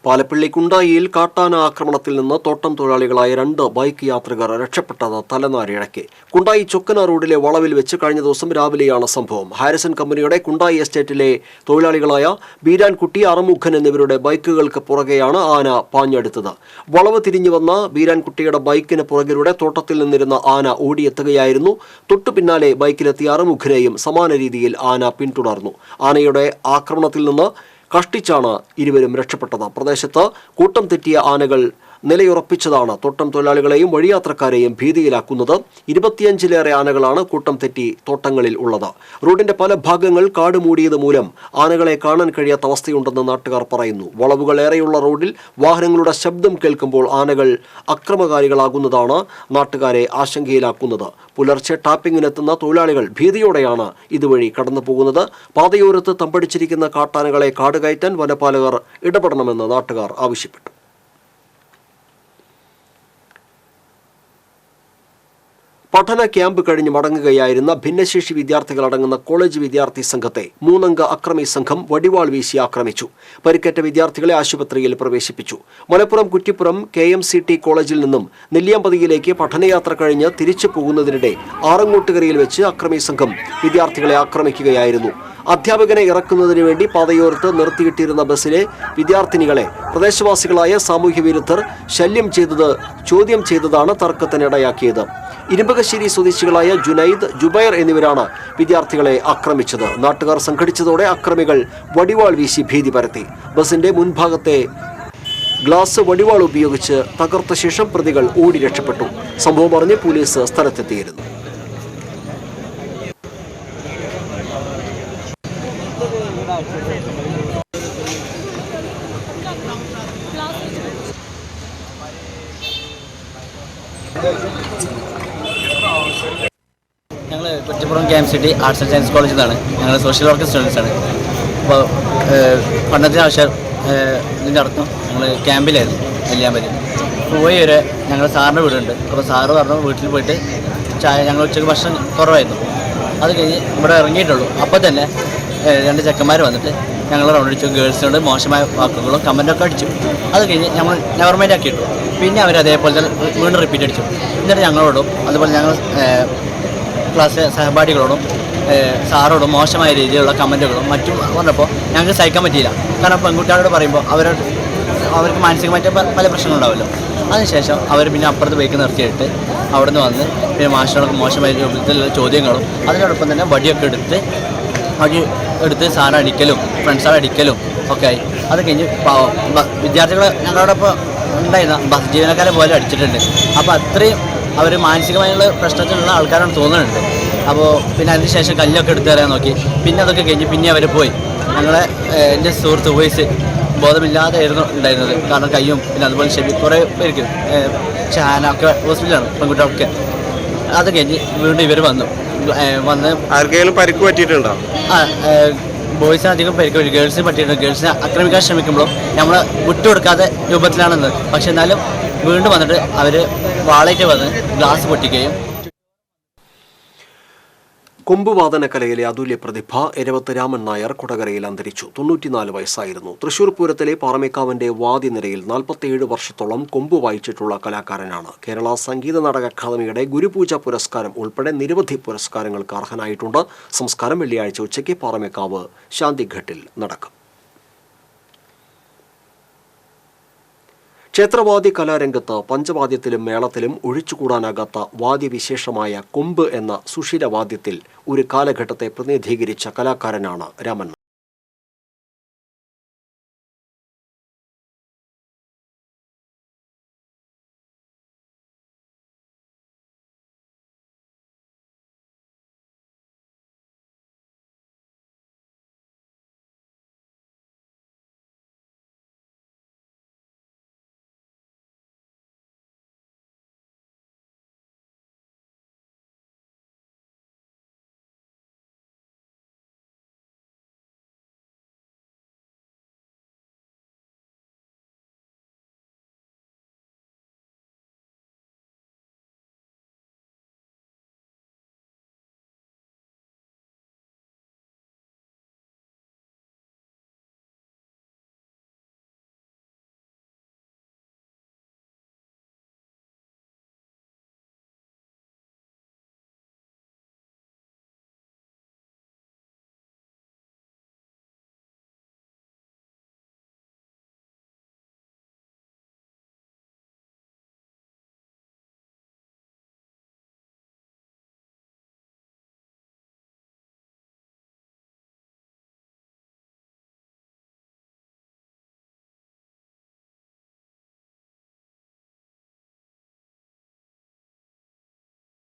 പാലപ്പള്ളി കുണ്ടായിയിൽ കാട്ടാന ആക്രമണത്തിൽ നിന്ന് തോട്ടം തൊഴിലാളികളായ 2 ബൈക്ക് യാത്രികർ രക്ഷപ്പെട്ടത് തലനാരിഴയ്ക്ക്. കുണ്ടായി ചൊക്കന റോഡിലെ വളവിൽ വെച്ച് കഴിഞ്ഞ ദിവസം രാവിലെയാണ് സംഭവം. ഹാരിസൺ കമ്പനിയുടെ കുണ്ടായി എസ്റ്റേറ്റിലെ തൊഴിലാളികളായ ബീരാൻകുട്ടി, അറമുഖൻ എന്നിവരുടെ ബൈക്കുകൾക്ക് പുറകെയാണ് ആന പാഞ്ഞെടുത്തത്. വളവ് തിരിഞ്ഞു വന്ന ബീരാൻകുട്ടിയുടെ ബൈക്കിന് പുറകിലൂടെ തോട്ടത്തിൽ നിന്നിരുന്ന ആന ഓടിയെത്തുകയായിരുന്നു. തൊട്ടു പിന്നാലെ ബൈക്കിലെത്തിയ അറമുഖനെയും സമാന രീതിയിൽ ആന പിന്തുടർന്നു. ആനയുടെ ആക്രമണത്തിൽ നിന്ന് കഷ്ടിച്ചാണ് ഇരുവരും രക്ഷപ്പെട്ടത്. പ്രദേശത്ത് കൂട്ടം തെറ്റിയ ആനകൾ നിലയുറപ്പിച്ചതാണ് തോട്ടം തൊഴിലാളികളെയും വഴിയാത്രക്കാരെയും ഭീതിയിലാക്കുന്നത്. 25-ലേറെ ആനകളാണ് കൂട്ടം തെറ്റി തോട്ടങ്ങളിൽ ഉള്ളത്. റോഡിന്റെ പല ഭാഗങ്ങൾ കാട് മൂടിയത് മൂലം ആനകളെ കാണാൻ കഴിയാത്ത അവസ്ഥയുണ്ടെന്ന് നാട്ടുകാർ പറയുന്നു. വളവുകൾ ഏറെയുള്ള റോഡിൽ വാഹനങ്ങളുടെ ശബ്ദം കേൾക്കുമ്പോൾ ആനകൾ അക്രമകാരികളാകുന്നതാണ് നാട്ടുകാരെ ആശങ്കയിലാക്കുന്നത്. പുലർച്ചെ ടാപ്പിങ്ങിനെത്തുന്ന തൊഴിലാളികൾ ഭീതിയോടെയാണ് ഇതുവഴി കടന്നു പോകുന്നത്. പാതയോരത്ത് തമ്പടിച്ചിരിക്കുന്ന കാട്ടാനകളെ കാടുകയറ്റാൻ വനപാലകർ ഇടപെടണമെന്ന് നാട്ടുകാർ ആവശ്യപ്പെട്ടു. പഠന ക്യാമ്പ് കഴിഞ്ഞ് മടങ്ങുകയായിരുന്ന ഭിന്നശേഷി വിദ്യാർത്ഥികളടങ്ങുന്ന കോളേജ് വിദ്യാർത്ഥി സംഘത്തെ 3 അംഗ അക്രമി സംഘം വടിവാൾ വീശി ആക്രമിച്ചു. പരിക്കേറ്റ വിദ്യാർത്ഥികളെ ആശുപത്രിയിൽ പ്രവേശിപ്പിച്ചു. മലപ്പുറം കുറ്റിപ്പുറം KMCT കോളേജിൽ നിന്നും നെല്ലിയാമ്പതിയിലേക്ക് പഠനയാത്ര കഴിഞ്ഞ് തിരിച്ചു പോകുന്നതിനിടെ ആറങ്ങോട്ടുകരയിൽ വെച്ച് അക്രമി സംഘം വിദ്യാർത്ഥികളെ ആക്രമിക്കുകയായിരുന്നു. അധ്യാപകനെ ഇറക്കുന്നതിന് വേണ്ടി പാതയോരത്ത് നിർത്തിയിട്ടിരുന്ന ബസ്സിലെ വിദ്യാർത്ഥിനികളെ പ്രദേശവാസികളായ സാമൂഹ്യ വിരുദ്ധർ ചോദ്യം ചെയ്തതാണ് തർക്കത്തിനിടയാക്കിയത്. ഇരുമ്പകശ്ശേരി സ്വദേശികളായ ജുനൈദ്, ജുബൈർ എന്നിവരാണ് വിദ്യാർത്ഥികളെ ആക്രമിച്ചത്. നാട്ടുകാർ സംഘടിച്ചതോടെ അക്രമികൾ വടിവാൾ വീശി ഭീതി പരത്തി. ബസിന്റെ മുൻഭാഗത്തെ ഗ്ലാസ് വടിവാൾ ഉപയോഗിച്ച് തകർത്ത ശേഷം പ്രതികൾ ഓടി രക്ഷപ്പെട്ടു. സംഭവം അറിഞ്ഞ് പോലീസ് സ്ഥലത്തെത്തിയിരുന്നു. ഞങ്ങൾ Kuttippuram KMCT arts and science കോളേജിൽ നിന്നാണ്. ഞങ്ങൾ സോഷ്യൽ വർക്ക് സ്റ്റുഡൻസാണ്. അപ്പോൾ പഠനത്തിന് ആവശ്യം ഇതിൻ്റെ അർത്ഥം ഞങ്ങൾ ക്യാമ്പിലായിരുന്നു നെല്ലിയാമ്പതി. പോയി വരെ ഞങ്ങൾ സാറിൻ്റെ വീടുണ്ട്. അപ്പോൾ സാറ് പറഞ്ഞു വീട്ടിൽ പോയിട്ട് ഞങ്ങൾ ഉച്ചയ്ക്ക് ഭക്ഷണം കുറവായിരുന്നു. അത് കഴിഞ്ഞ് ഇവിടെ ഇറങ്ങിയിട്ടുള്ളൂ. അപ്പോൾ തന്നെ 2 ചെക്കന്മാർ വന്നിട്ട് ഞങ്ങൾ റൗണ്ട് അടിച്ചു. ഗേൾസിനോട് മോശമായ വാക്കുകളും കമൻറ്റൊക്കെ അടിച്ചു. അത് കഴിഞ്ഞ് ഞങ്ങൾ നെവർ മൈൻഡ് ആക്കിയിട്ടു. പിന്നെ അവർ അതേപോലെ തന്നെ വീണ്ടും റിപ്പീറ്റ് അടിച്ചു. എന്നിട്ട് ഞങ്ങളോടും അതുപോലെ ഞങ്ങൾ ക്ലാസ്സിലെ സഹപാഠികളോടും സാറോടും മോശമായ രീതിയിലുള്ള കമൻറ്റുകളും മറ്റും പറഞ്ഞപ്പോൾ ഞങ്ങൾക്ക് സഹിക്കാൻ പറ്റിയില്ല. കാരണം പെൺകുട്ടികളോട് പറയുമ്പോൾ അവർക്ക് മാനസികമായിട്ട് പല പ്രശ്നങ്ങളുണ്ടാവുമല്ലോ. അതിനുശേഷം അവർ പിന്നെ അപ്പുറത്ത് ബൈക്ക് നിർത്തിയിട്ട് അവിടെ നിന്ന് വന്ന് പിന്നെ മാഷിനോടൊക്കെ മോശമായ രൂപത്തിലുള്ള ചോദ്യങ്ങളും അതിനോടൊപ്പം തന്നെ വടിയൊക്കെ എടുത്ത് സാറ് അടിക്കലും ഫ്രണ്ട്സാർ അടിക്കലും ഒക്കെ ആയി. അത് കഴിഞ്ഞ് വിദ്യാർത്ഥികൾ ഞങ്ങളോടൊപ്പം ഉണ്ടായിരുന്ന ബസ് ജീവനക്കാരെ പോലെ അടിച്ചിട്ടുണ്ട്. അപ്പോൾ അത്രയും അവർ മാനസികമായുള്ള പ്രശ്നത്തിലുള്ള ആൾക്കാരാണ് തോന്നുന്നുണ്ട്. അപ്പോൾ പിന്നെ അതിനുശേഷം കല്ലൊക്കെ എടുത്ത് തരാൻ നോക്കി. പിന്നെ അതൊക്കെ കഴിഞ്ഞ് പിന്നെ അവർ പോയി. എൻ്റെ സുഹൃത്ത് വോയിസ് ബോധമില്ലാതെ ആയിരുന്നു ഉണ്ടായിരുന്നത്. കാരണം കയ്യും പിന്നെ അതുപോലെ കുറേ പേർക്ക് ഷാന ഒക്കെ ഹോസ്പിറ്റലാണ് പെൺകുട്ടികളൊക്കെ. അത് കഴിഞ്ഞ് വീണ്ടും ഇവർ വന്ന് ആർക്കെങ്കിലും പരിക്ക് പറ്റിയിട്ടുണ്ടോ? ബോയ്സിന് അധികം പരിക്ക് പറ്റി. ഗേൾസിന് പറ്റിയിട്ടുണ്ട്. ഗേൾസിനെ ആക്രമിക്കാൻ ശ്രമിക്കുമ്പോൾ നമ്മൾ വിട്ടുകൊടുക്കാതെ രൂപത്തിലാണെന്ന്. പക്ഷെ എന്നാലും വീണ്ടും വന്നിട്ട് അവർ വാളേറ്റ് വന്ന് ഗ്ലാസ് പൊട്ടിക്കുകയും. കൊമ്പുവാദന കലയിലെ അതുല്യ പ്രതിഭ എരവത്ത് രാമൻ നായർ കൊടകരയിൽ അന്തരിച്ചു. 94 വയസ്സായിരുന്നു. തൃശൂർ പൂരത്തിലെ പാറമേക്കാവിന്റെ വാദ്യനിരയിൽ 47 വർഷത്തോളം കൊമ്പ് വായിച്ചിട്ടുള്ള കലാകാരനാണ്. കേരള സംഗീത നാടക അക്കാദമിയുടെ ഗുരുപൂജ പുരസ്കാരം ഉൾപ്പെടെ നിരവധി പുരസ്കാരങ്ങൾക്ക് അർഹനായിട്ടുണ്ട്. സംസ്കാരം വെള്ളിയാഴ്ച ഉച്ചയ്ക്ക് പാറമേക്കാവ് ശാന്തിഘട്ടിൽ നടക്കും. ക്ഷേത്രവാദ്യ കലാരംഗത്ത് പഞ്ചവാദ്യത്തിലും മേളത്തിലും ഒഴിച്ചുകൂടാനാകാത്ത വാദ്യവിശേഷമായ കൊമ്പ് എന്ന സുഷിരവാദ്യത്തിൽ ഒരു കാലഘട്ടത്തെ പ്രതിനിധീകരിച്ച കലാകാരനാണ് രാമൻ.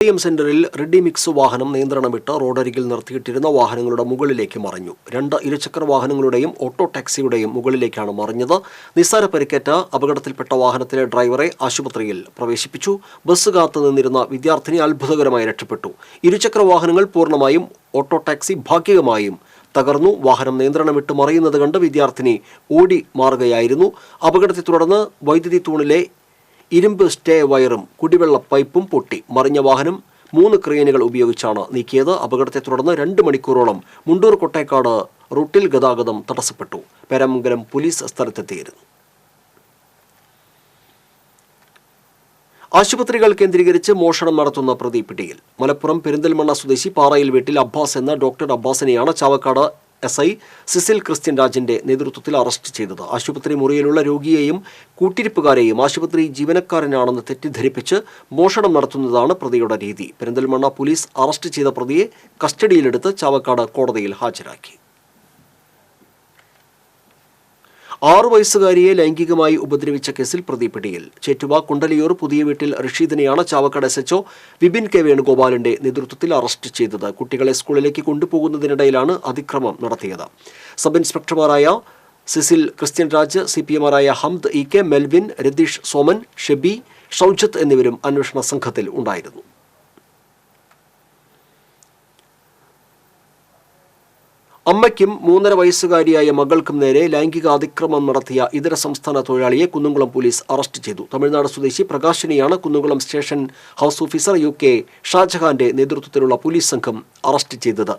ATM സെന്ററിൽ റെഡി മിക്സ് വാഹനം നിയന്ത്രണം വിട്ട് റോഡരികിൽ നിർത്തിയിട്ടിരുന്ന വാഹനങ്ങളുടെ മുകളിലേക്ക് മറിഞ്ഞു. 2 ഇരുചക്ര വാഹനങ്ങളുടെയും ഓട്ടോ ടാക്സിയുടെയും മുകളിലേക്കാണ് മറിഞ്ഞത്. നിസ്സാര പരിക്കേറ്റ അപകടത്തിൽപ്പെട്ട വാഹനത്തിലെ ഡ്രൈവറെ ആശുപത്രിയിൽ പ്രവേശിപ്പിച്ചു. ബസ് കാത്തു നിന്നിരുന്ന വിദ്യാർത്ഥിനി അത്ഭുതകരമായി രക്ഷപ്പെട്ടു. ഇരുചക്ര വാഹനങ്ങൾ പൂർണ്ണമായും, ഓട്ടോ ടാക്സി ഭാഗികമായും തകർന്നു. വാഹനം നിയന്ത്രണം വിട്ട് മറിയുന്നത് കണ്ട് വിദ്യാർത്ഥിനി ഓടി മാറുകയായിരുന്നു. അപകടത്തെ തുടർന്ന് വൈദ്യുതി തൂണിലെ ഇരുമ്പ് സ്റ്റേ വയറും കുടിവെള്ള പൈപ്പും പൊട്ടി. മറിഞ്ഞ വാഹനം 3 ക്രെയിനുകൾ ഉപയോഗിച്ചാണ് നീക്കിയത്. അപകടത്തെ തുടർന്ന് 2 മണിക്കൂറോളം മുണ്ടൂർ കൊട്ടേക്കാട് റൂട്ടിൽ ഗതാഗതം തടസ്സപ്പെട്ടു. പേരാമംഗലം പോലീസ് സ്ഥലത്തെത്തിയിരുന്നു. ആശുപത്രികൾ കേന്ദ്രീകരിച്ച് മോഷണം നടത്തുന്ന പ്രതി പിടിയിൽ. മലപ്പുറം പെരിന്തൽമണ്ണ സ്വദേശി പാറയിൽ വീട്ടിൽ അബ്ബാസ് എന്ന ഡോക്ടർ അബ്ബാസിനെയാണ് ചാവക്കാട് SI സിസിൽ ക്രിസ്ത്യൻ രാജിന്റെ നേതൃത്വത്തിൽ അറസ്റ്റ് ചെയ്തത്. ആശുപത്രി മുറിയിലുള്ള രോഗിയെയും കൂട്ടിരിപ്പുകാരെയും ആശുപത്രി ജീവനക്കാരനാണെന്ന് തെറ്റിദ്ധരിപ്പിച്ച് മോഷണം നടത്തുന്നതാണ് പ്രതിയുടെ രീതി. പെരിന്തൽമണ്ണ പോലീസ് അറസ്റ്റ് ചെയ്ത പ്രതിയെ കസ്റ്റഡിയിലെടുത്ത് ചാവക്കാട് കോടതിയിൽ ഹാജരാക്കി. 6 വയസ്സുകാരിയെ ലൈംഗികമായി ഉപദ്രവിച്ച കേസിൽ പ്രതി പിടിയിൽ. ചേറ്റുവ കുണ്ടലിയൂർ പുതിയ വീട്ടിൽ റഷീദിനെയാണ് ചാവക്കാട് SHO വിപിൻ കെ വേണുഗോപാലിന്റെ നേതൃത്വത്തിൽ അറസ്റ്റ് ചെയ്തത്. കുട്ടികളെ സ്കൂളിലേക്ക് കൊണ്ടുപോകുന്നതിനിടയിലാണ് അതിക്രമം നടത്തിയത്. സബ് ഇൻസ്പെക്ടർമാരായ സിസിൽ ക്രിസ്ത്യൻ രാജ്, CPമാരായ ഹംദ് EK, മെൽവിൻ, രതീഷ് സോമൻ, ഷെബി, ഷൗജത്ത് എന്നിവരും അന്വേഷണ സംഘത്തിൽ ഉണ്ടായിരുന്നു. അമ്മയ്ക്കും 3.5 വയസ്സുകാരിയായ മകൾക്കും നേരെ ലൈംഗിക അതിക്രമം നടത്തിയ ഇതര സംസ്ഥാന തൊഴിലാളിയെ കുന്നംകുളം പോലീസ് അറസ്റ്റ് ചെയ്തു. തമിഴ്നാട് സ്വദേശി പ്രകാശിനെയാണ് Kunnamkulam station house officer UK ഷാജഹാന്റെ നേതൃത്വത്തിലുള്ള പോലീസ് സംഘം അറസ്റ്റ് ചെയ്തത്.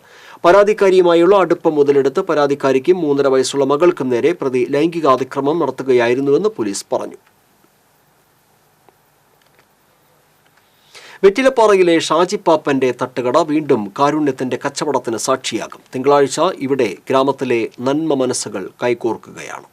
പരാതിക്കാരിയുമായുള്ള അടുപ്പം മുതലെടുത്ത് പരാതിക്കാരിക്കും 3.5 വയസ്സുള്ള മകൾക്കും നേരെ പ്രതി ലൈംഗിക അതിക്രമം നടത്തുകയായിരുന്നുവെന്ന് പോലീസ് പറഞ്ഞു. വെറ്റിലപ്പാറയിലെ ഷാജിപ്പാപ്പന്റെ തട്ടുകട വീണ്ടും കാരുണ്യത്തിന്റെ കച്ചവടത്തിന് സാക്ഷിയാകും. തിങ്കളാഴ്ച ഇവിടെ ഗ്രാമത്തിലെ നന്മ മനസ്സുകൾ കൈകോർക്കുകയാണ്.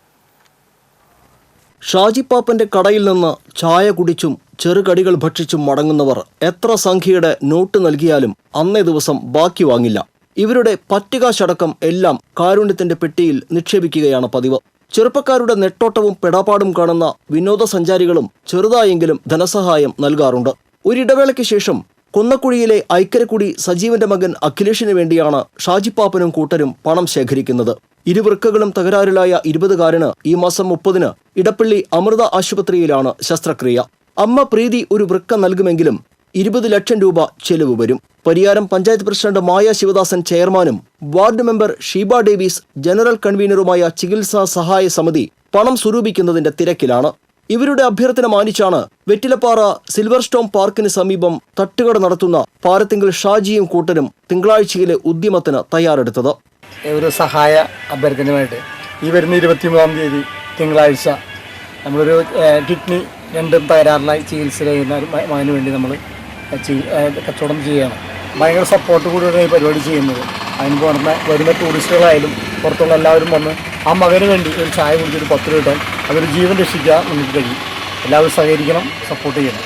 ഷാജിപ്പാപ്പന്റെ കടയിൽ നിന്ന് ചായ കുടിച്ചും ചെറുകടികൾ ഭക്ഷിച്ചും മടങ്ങുന്നവർ എത്ര സംഖ്യയുടെ നോട്ട് നൽകിയാലും അന്നേ ദിവസം ബാക്കി വാങ്ങില്ല. ഇവരുടെ പറ്റുകാശടക്കം എല്ലാം കാരുണ്യത്തിന്റെ പെട്ടിയിൽ നിക്ഷേപിക്കുകയാണ് പതിവ്. ചെറുപ്പക്കാരുടെ നെട്ടോട്ടവും പെടാപ്പാടും കാണുന്ന വിനോദസഞ്ചാരികളും ചെറുതായെങ്കിലും ധനസഹായം നൽകാറുണ്ട്. ഒരിടവേളയ്ക്ക് ശേഷം കൊന്നക്കുഴിയിലെ ഐക്കരക്കുടി സജീവന്റെ മകൻ അഖിലേഷിന് വേണ്ടിയാണ് ഷാജിപ്പാപ്പനും കൂട്ടരും പണം ശേഖരിക്കുന്നത്. ഇരുവൃക്കകളും തകരാറിലായ 20-കാരന് ഈ മാസം 30-ന് ഇടപ്പള്ളി അമൃത ആശുപത്രിയിലാണ് ശസ്ത്രക്രിയ. അമ്മ പ്രീതി ഒരു വൃക്ക നൽകുമെങ്കിലും 20 ലക്ഷം രൂപ ചെലവ് വരും. പരിയാരം പഞ്ചായത്ത് പ്രസിഡന്റ് മായ ശിവദാസൻ ചെയർമാനും ward member Sheeba Davis general കൺവീനറുമായ ചികിത്സാ സഹായ സമിതി പണം സ്വരൂപിക്കുന്നതിന്റെ തിരക്കിലാണ്. ഇവരുടെ അഭ്യർത്ഥന മാനിച്ചാണ് വെറ്റിലപ്പാറ സിൽവർ സ്റ്റോം പാർക്കിന് സമീപം തട്ടുകട നടത്തുന്ന പാരത്തിങ്കൽ ഷാജിയും കൂട്ടരും തിങ്കളാഴ്ചയിലെ ഉദ്യമത്തിന് തയ്യാറെടുത്തത്. ഒരു സഹായ അഭ്യർത്ഥനയുമായിട്ട് ഈ വരുന്ന 23-ാം തീയതി തിങ്കളാഴ്ച നമ്മളൊരു കിഡ്നി 2 തകരാറിലായി ചികിത്സ ചെയ്യുന്ന മകന് വേണ്ടി നമ്മൾ കച്ചവടം ചെയ്യുകയാണ്. ഭയങ്കര സപ്പോർട്ട് കൂടിയാണ് ഈ പരിപാടി ചെയ്യുന്നത്. അതിന് വരുന്ന ടൂറിസ്റ്റുകളായാലും പുറത്തുള്ള എല്ലാവരും വന്ന് ആ മകന് വേണ്ടി ഒരു ചായ കുടിച്ചൊരു 10 രൂപ കിട്ടാൻ അതൊരു ജീവൻ രക്ഷിക്കാൻ നമുക്ക് കഴിയും. എല്ലാവരും സഹകരിക്കണം, സപ്പോർട്ട് ചെയ്യണം.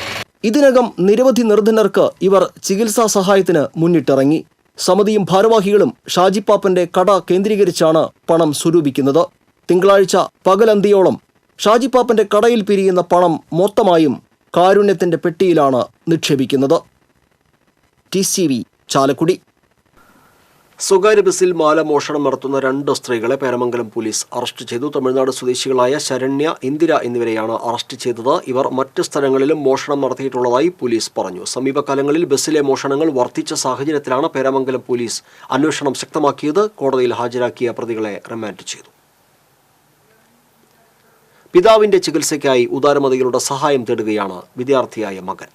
ഇതിനകം നിരവധി നിർധനർക്ക് ഇവർ ചികിത്സാ സഹായത്തിന് മുന്നിട്ടിറങ്ങി. സമിതിയും ഭാരവാഹികളും ഷാജിപ്പാപ്പന്റെ കട കേന്ദ്രീകരിച്ചാണ് പണം സ്വരൂപിക്കുന്നത്. തിങ്കളാഴ്ച പകലന്തിയോളം ഷാജിപ്പാപ്പന്റെ കടയിൽ പിരിയുന്ന പണം മൊത്തമായും കാരുണ്യത്തിന്റെ പെട്ടിയിലാണ് നിക്ഷേപിക്കുന്നത്. TCV ചാലക്കുടി. സ്വകാര്യ ബസ്സിൽ മാല മോഷണം നടത്തുന്ന 2 സ്ത്രീകളെ പേരാമംഗലം പോലീസ് അറസ്റ്റ് ചെയ്തു. തമിഴ്നാട് സ്വദേശികളായ ശരണ്യ, ഇന്ദിര എന്നിവരെയാണ് അറസ്റ്റ് ചെയ്തത്. ഇവർ മറ്റ് സ്ഥലങ്ങളിലും മോഷണം നടത്തിയിട്ടുള്ളതായി പോലീസ് പറഞ്ഞു. സമീപകാലങ്ങളിൽ ബസ്സിലെ മോഷണങ്ങൾ വർദ്ധിച്ച സാഹചര്യത്തിലാണ് പേരാമംഗലം പോലീസ് അന്വേഷണം ശക്തമാക്കിയത്. കോടതിയിൽ ഹാജരാക്കിയ പ്രതികളെ റിമാൻഡ് ചെയ്തു. പിതാവിന്റെ ചികിത്സയ്ക്കായി ഉദാരമതികളുടെ സഹായം തേടുകയാണ് വിദ്യാർത്ഥിയായ മകൻ.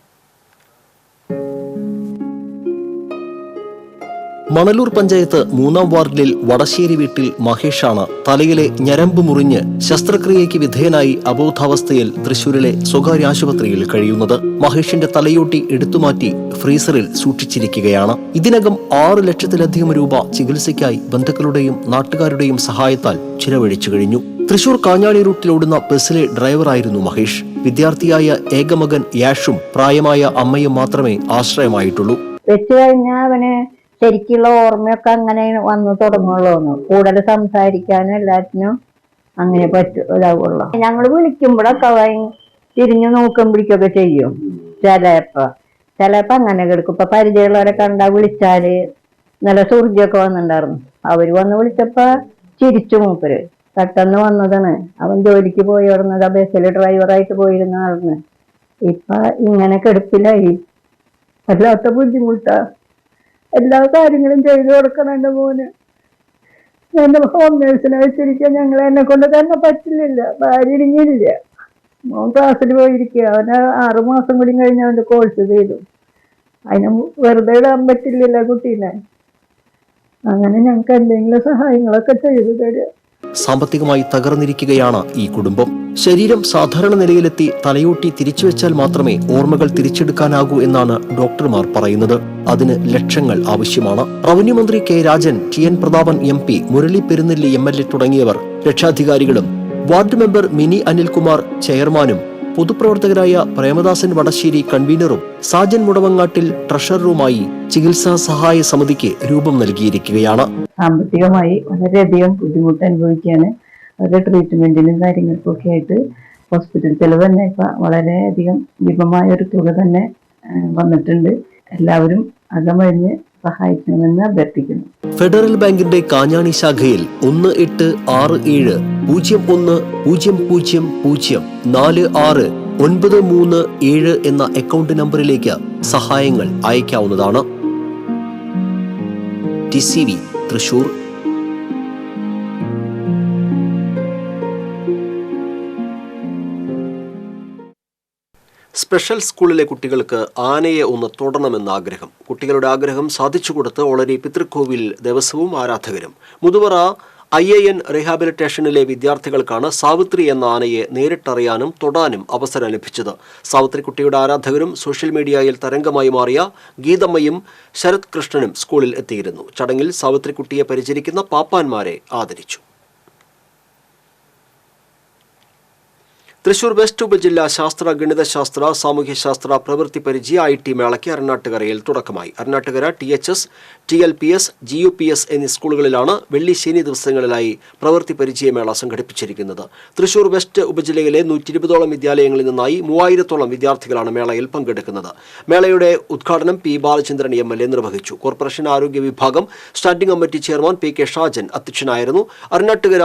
മണലൂർ പഞ്ചായത്ത് 3-ാം വാർഡിൽ വടശ്ശേരി വീട്ടിൽ മഹേഷാണ് തലയിലെ ഞരമ്പ് മുറിഞ്ഞ് ശസ്ത്രക്രിയയ്ക്ക് വിധേയനായി അബോധാവസ്ഥയിൽ തൃശൂരിലെ സ്വകാര്യ ആശുപത്രിയിൽ കഴിയുന്നത്. മഹേഷിന്റെ തലയോട്ടി എടുത്തുമാറ്റി ഫ്രീസറിൽ സൂക്ഷിച്ചിരിക്കുകയാണ്. ഇതിനകം 6 ലക്ഷത്തിലധികം രൂപ ചികിത്സയ്ക്കായി ബന്ധുക്കളുടെയും നാട്ടുകാരുടെയും സഹായത്താൽ ചിലവഴിച്ചു കഴിഞ്ഞു. തൃശൂർ കാഞ്ഞാണി റൂട്ടിലോടുന്ന ബസ്സിലെ ഡ്രൈവറായിരുന്നു മഹേഷ്. വിദ്യാർത്ഥിയായ ഏകമകൻ യാഷും പ്രായമായ അമ്മയും മാത്രമേ ആശ്രയമായിട്ടുള്ളൂ. ശരിക്കുള്ള ഓർമ്മയൊക്കെ അങ്ങനെ വന്നു തുടങ്ങുള്ളൂ. കൂടുതൽ സംസാരിക്കാനും എല്ലാത്തിനും അങ്ങനെ ഇതാവുള്ളൂ. ഞങ്ങൾ വിളിക്കുമ്പോഴൊക്കെ തിരിഞ്ഞു നോക്കുമ്പോഴേക്കൊക്കെ ചെയ്യും ചിലപ്പോ. ചിലപ്പോൾ അങ്ങനെ കിടക്കും. ഇപ്പൊ പരിചയമുള്ളവരെ കണ്ടാ വിളിച്ചാല് നല്ല സുർജിയൊക്കെ വന്നിട്ടുണ്ടായിരുന്നു. അവര് വന്ന് വിളിച്ചപ്പോ ചിരിച്ചു മൂപ്പര്. പെട്ടെന്ന് വന്നതാണ്. അവൻ ജോലിക്ക് പോയി വരുന്നത് ബസ്സിൽ ഡ്രൈവറായിട്ട് പോയിരുന്ന ആളിന്. ഇപ്പൊ ഇങ്ങനെ കിടപ്പിലായി. വല്ലാത്ത ബുദ്ധിമുട്ടാ. എല്ലാ കാര്യങ്ങളും ചെയ്തു കൊടുക്കണം എൻ്റെ മോന്. എന്റെ ഹോം നേഴ്സിനെ വെച്ചിരിക്കാൻ എന്നെ കൊണ്ട് തന്നെ പറ്റില്ല. ഭാര്യ ഇടുങ്ങിയില്ല. മോൻ ക്ലാസ്സിൽ പോയിരിക്കുക. അവന് 6 മാസം കൂടി കഴിഞ്ഞ് അവന്റെ കോഴ്സ് ചെയ്തു. അതിന് വെറുതെ ഇടാൻ പറ്റില്ലല്ലോ കുട്ടീനെ. അങ്ങനെ ഞങ്ങൾക്ക് എന്തെങ്കിലും സഹായങ്ങളൊക്കെ ചെയ്തു തരിക. സാമ്പത്തികമായി തകർന്നിരിക്കുകയാണ് ഈ കുടുംബം. ശരീരം സാധാരണ നിലയിലെത്തി തലയൂട്ടി തിരിച്ചുവെച്ചാൽ മാത്രമേ ഓർമ്മകൾ തിരിച്ചെടുക്കാനാകൂ എന്നാണ് ഡോക്ടർമാർ പറയുന്നത്. അതിന് ലക്ഷങ്ങൾ ആവശ്യമാണ്. റവന്യൂ മന്ത്രി K Rajan, TN. Prathapan MP, Murali Perunnelli MLA തുടങ്ങിയവർ രക്ഷാധികാരികളും വാർഡ് മെമ്പർ മിനി അനിൽകുമാർ ചെയർമാനും പൊതുപ്രവർത്തകരായ പ്രേമദാസൻ വടശ്ശേരി കൺവീനറും സാജൻ മുടവങ്ങാട്ടിൽ ട്രഷററുമായി ചികിത്സാ സഹായ സമിതിക്ക് രൂപം നൽകിയിരിക്കുകയാണ്. സാമ്പത്തികമായി വളരെയധികം ബുദ്ധിമുട്ട് അനുഭവിക്കുകയാണ്. അവരുടെ ട്രീറ്റ്മെന്റിനും കാര്യങ്ങൾക്കും ഒക്കെ ആയിട്ട് ഹോസ്പിറ്റൽ ചെലവ് തന്നെ ഇപ്പൊ വളരെയധികം ഭീമമായ ഒരു തുക തന്നെ വന്നിട്ടുണ്ട്. എല്ലാവരും അകമഴിഞ്ഞ് സഹായിക്കണമെന്ന് അഭ്യർത്ഥിക്കുന്നു. ഫെഡറൽ ബാങ്കിന്റെ കാഞ്ഞാണി ശാഖയിൽ 186100469337 എന്ന അക്കൗണ്ട് നമ്പറിലേക്ക് സഹായങ്ങൾ അയക്കാവുന്നതാണ്. TCV തൃശൂർ. സ്പെഷ്യൽ സ്കൂളിലെ കുട്ടികൾക്ക് ആനയെ ഒന്ന് തൊടണമെന്ന ആഗ്രഹം. കുട്ടികളുടെ ആഗ്രഹം സാധിച്ചു കൊടുത്ത് ഒളരി പിതൃക്കോവിൽ ദേവസ്വവും ആരാധകരും. മുതുവറ IIN റീഹാബിലിറ്റേഷനിലെ വിദ്യാർത്ഥികൾക്കാണ് സാവിത്രി എന്ന ആനയെ നേരിട്ടറിയാനും തൊടാനും അവസരം ലഭിച്ചത്. സാവിത്രി കുട്ടിയുടെ ആരാധകരും സോഷ്യൽ മീഡിയയിൽ തരംഗമായി മാറിയ ഗീതമ്മയും ശരത് കൃഷ്ണനും സ്കൂളിൽ എത്തിയിരുന്നു. ചടങ്ങിൽ സാവിത്രി കുട്ടിയെ പരിചരിക്കുന്ന പാപ്പാന്മാരെ ആദരിച്ചു. തൃശൂർ വെസ്റ്റ് ഉപജില്ലാ ശാസ്ത്ര, ഗണിതശാസ്ത്ര, സാമൂഹ്യശാസ്ത്ര പ്രവൃത്തി പരിചയ IT മേളയ്ക്ക് അരനാട്ടുകരയിൽ തുടക്കമായി. അരനാട്ടുകര THS, TLPS, GUPS എന്നീ സ്കൂളുകളിലാണ് വെള്ളി ശനി ദിവസങ്ങളിലായി പ്രവൃത്തി പരിചയമേള സംഘടിപ്പിച്ചിരിക്കുന്നത്. തൃശൂർ വെസ്റ്റ് ഉപജില്ലയിലെ 120ഓളം വിദ്യാലയങ്ങളിൽ നിന്നായി 3000ഓളം വിദ്യാർത്ഥികളാണ് മേളയിൽ പങ്കെടുക്കുന്നത്. മേളയുടെ ഉദ്ഘാടനം P. ബാലചന്ദ്രൻ MLA നിർവഹിച്ചു. കോർപ്പറേഷൻ ആരോഗ്യ വിഭാഗം standing committee chairman PK Shajan അധ്യക്ഷനായിരുന്നു. Aranattukara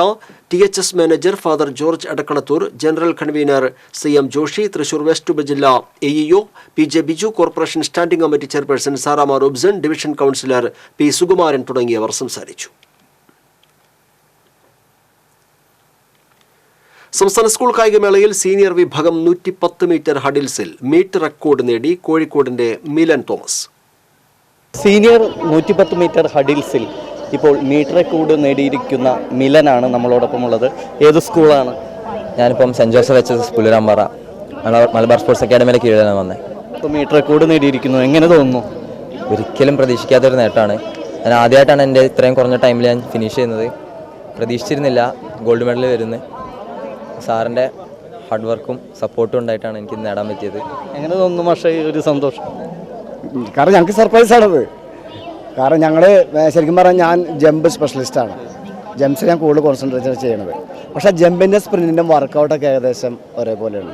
THS manager father George Edakkalathur, general convener CM Joshi, Thrissur west ഉപജില്ല AEO PJ Biju, corporation standing committee chairperson Sarama Robson, division councillor P. Sukumaran തുടങ്ങിയവർ സംസാരിച്ചു. സംസ്ഥാന സ്കൂൾ കായികമേളയിൽ സീനിയർ വിഭാഗം 110 മീറ്റർ ഹഡിൽസിൽ മീറ്റ് റെക്കോർഡ് നേടി കോഴിക്കോടിന്റെ മിലൻ തോമസ്. സീനിയർ 110 മീറ്റർ ഹഡിൽസിൽ ഇപ്പോൾ മീറ്റ് റെക്കോർഡ് നേടിയിരിക്കുന്ന മിലനാണ് നമ്മളോടൊപ്പം ഉള്ളത്. ഏത് സ്കൂളാണ്? ഞാനിപ്പം saint Joseph HSS Pullurampara Malabar sports അക്കാഡമിയുടെ കീഴിലാണ് വന്നത്. ഇപ്പോൾ മീറ്റ് റെക്കോർഡ് നേടിയിരിക്കുന്നു, എങ്ങനെ തോന്നുന്നു? ഒരിക്കലും പ്രതീക്ഷിക്കാത്തൊരു നേട്ടമാണ്. ഞാൻ ആദ്യമായിട്ടാണ് എൻ്റെ ഇത്രയും കുറഞ്ഞ ടൈമിൽ ഞാൻ ഫിനിഷ് ചെയ്യുന്നത്. പ്രതീക്ഷിച്ചിരുന്നില്ല ഗോൾഡ് മെഡൽ വരുന്നത്. സാറിൻ്റെ ഹാർഡ് വർക്കും സപ്പോർട്ടും ഉണ്ടായിട്ടാണ് എനിക്ക് നേടാൻ പറ്റിയത്. എങ്ങനെ തോന്നുന്നു പക്ഷേ ഒരു സന്തോഷം? കാരണം ഞങ്ങൾക്ക് സർപ്രൈസാണത്. കാരണം ഞങ്ങൾ ശരിക്കും പറഞ്ഞാൽ ഞാൻ ജമ്പ് സ്പെഷ്യലിസ്റ്റാണ്. ജംപ്സിൽ ഞാൻ കൂടുതൽ കോൺസെൻട്രേറ്റ് ചെയ്യണത്. പക്ഷേ ജമ്പിൻ്റെ സ്പ്രിൻറ്റിൻ്റെ വർക്കൗട്ടൊക്കെ ഏകദേശം ഒരേപോലെയാണ്.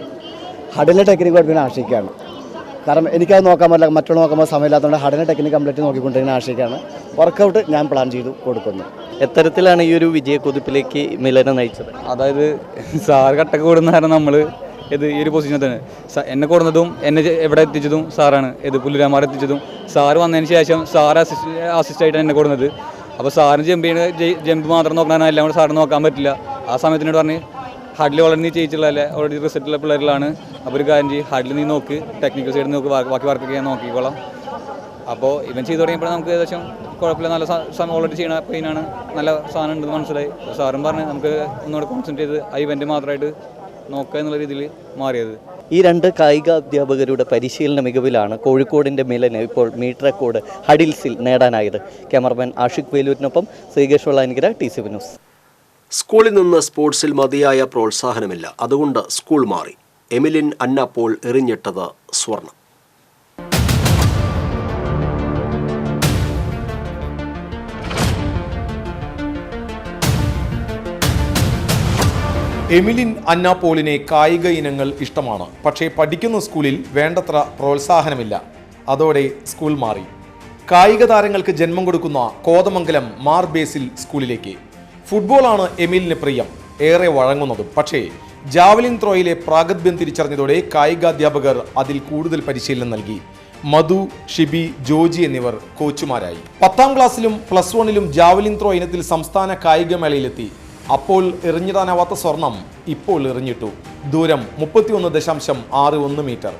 ഹഡിലെ ടെക്നിക്ക് പഠിപ്പിക്കാൻ ആശിക്കുകയാണ്. കാരണം എനിക്കത് നോക്കാൻ പറ്റില്ല, മറ്റുള്ള നോക്കുമ്പോൾ സമയമില്ലാത്തതുകൊണ്ട് ഹഡിലെ ടെക്നിക്ക് കംപ്ലീറ്റ് നോക്കിക്കൊണ്ടിരിക്കുന്ന ആശിക്കുകയാണ്. വർക്കൗട്ട് ഞാൻ പ്ലാൻ ചെയ്തു കൊടുക്കുന്നു. എത്തരത്തിലാണ് ഈ ഒരു വിജയക്കുതിപ്പിലേക്ക് മിലനെ നയിച്ചത്? അതായത് സാർ കട്ടക്ക് കൂടുന്ന കാരണം നമ്മൾ ഈ ഒരു പൊസിഷനിൽ തന്നെ എന്നെ കൊടുന്നതും എന്നെ എവിടെ എത്തിച്ചതും സാറാണ്. പുല്ലുരാമാർ എത്തിച്ചതും സാറ് വന്നതിന് ശേഷം സാർ അസിസ്റ്റായിട്ടാണ് എന്നെ കൊടുന്നത്. അപ്പോൾ സാറിന് ജമ്പ് മാത്രം നോക്കാൻ എല്ലാം കൂടെ സാറിന് നോക്കാൻ പറ്റില്ല. ആ സമയത്തിനോട് പറഞ്ഞ് ഹാർഡിൽ ഓൾറെഡി നീ ചെയ്യിച്ചുള്ളതല്ലേ, ഓൾറെഡി റിസൾട്ടുള്ള പിള്ളേരിലാണ്. അപ്പോൾ ഒരു കാര്യം ചെയ്യും, ഹാർഡിൽ നീ നോക്ക്, ടെക്നിക്കൽ സൈഡ് നോക്ക്, ബാക്കി വർക്കൊക്കെ ഞാൻ നോക്കിക്കോളാം. അപ്പോൾ ഇവൻ ചെയ്ത് തുടങ്ങിയപ്പോൾ നമുക്ക് ഏകദേശം കുഴപ്പമില്ല, നല്ല ഓൾറെഡി ചെയ്യണ പെയിനാണ്, നല്ല സാധനം ഉണ്ടെന്ന് മനസ്സിലായി. സാറും പറഞ്ഞ് നമുക്ക് ഒന്നുകൂടെ കോൺസെൻട്രേറ്റ് ചെയ്ത് ആ ഇവൻ്റ് മാത്രമായിട്ട് നോക്കുക എന്നുള്ള രീതിയിൽ മാറിയത്. ഈ രണ്ട് കായിക അധ്യാപകരുടെ പരിശീലന മികവിലാണ് കോഴിക്കോടിൻ്റെ മിലന് ഇപ്പോൾ മീറ്റ് റെക്കോർഡ് ഹഡിൽസിൽ നേടാനായത്. ക്യാമറമാൻ ആഷിഖ് വേലൂരിനൊപ്പം ശ്രീകേഷ് വള്ളാനിക്കര, TCV ന്യൂസ്. സ്കൂളിൽ നിന്ന് സ്പോർട്സിൽ മതിയായ പ്രോത്സാഹനമില്ല, അതുകൊണ്ട് സ്കൂൾ മാറി. എമിലിൻ അന്ന പോൾ എറിഞ്ഞിട്ടത് സ്വർണം. എമിലിൻ അന്ന പോളിനെ കായിക ഇനങ്ങൾ ഇഷ്ടമാണ്. പക്ഷേ പഠിക്കുന്ന സ്കൂളിൽ വേണ്ടത്ര പ്രോത്സാഹനമില്ല. അതോടെ സ്കൂൾ മാറി. കായിക താരങ്ങൾക്ക് ജന്മം കൊടുക്കുന്ന കോതമംഗലം മാർ ബേസിൽ സ്കൂളിലേക്ക്. ഫുട്ബോളാണ് എമിലിന് പ്രിയം, ഏറെ വഴങ്ങുന്നതും. പക്ഷേ ജാവലിൻ ത്രോയിലെ പ്രാഗത്ഭ്യം തിരിച്ചറിഞ്ഞതോടെ കായികാധ്യാപകർ അതിൽ കൂടുതൽ പരിശീലനം നൽകി. മധു, ഷിബി, ജോജി എന്നിവർ കോച്ചുമാരായി. 10ാം ക്ലാസ്സിലും +1ലും ജാവലിൻ ത്രോ ഇനത്തിൽ സംസ്ഥാന കായികമേളയിലെത്തി. അപ്പോൾ എറിഞ്ഞിടാനാവാത്ത സ്വർണം ഇപ്പോൾ എറിഞ്ഞിട്ടു. ദൂരം 31.61 മീറ്റർ.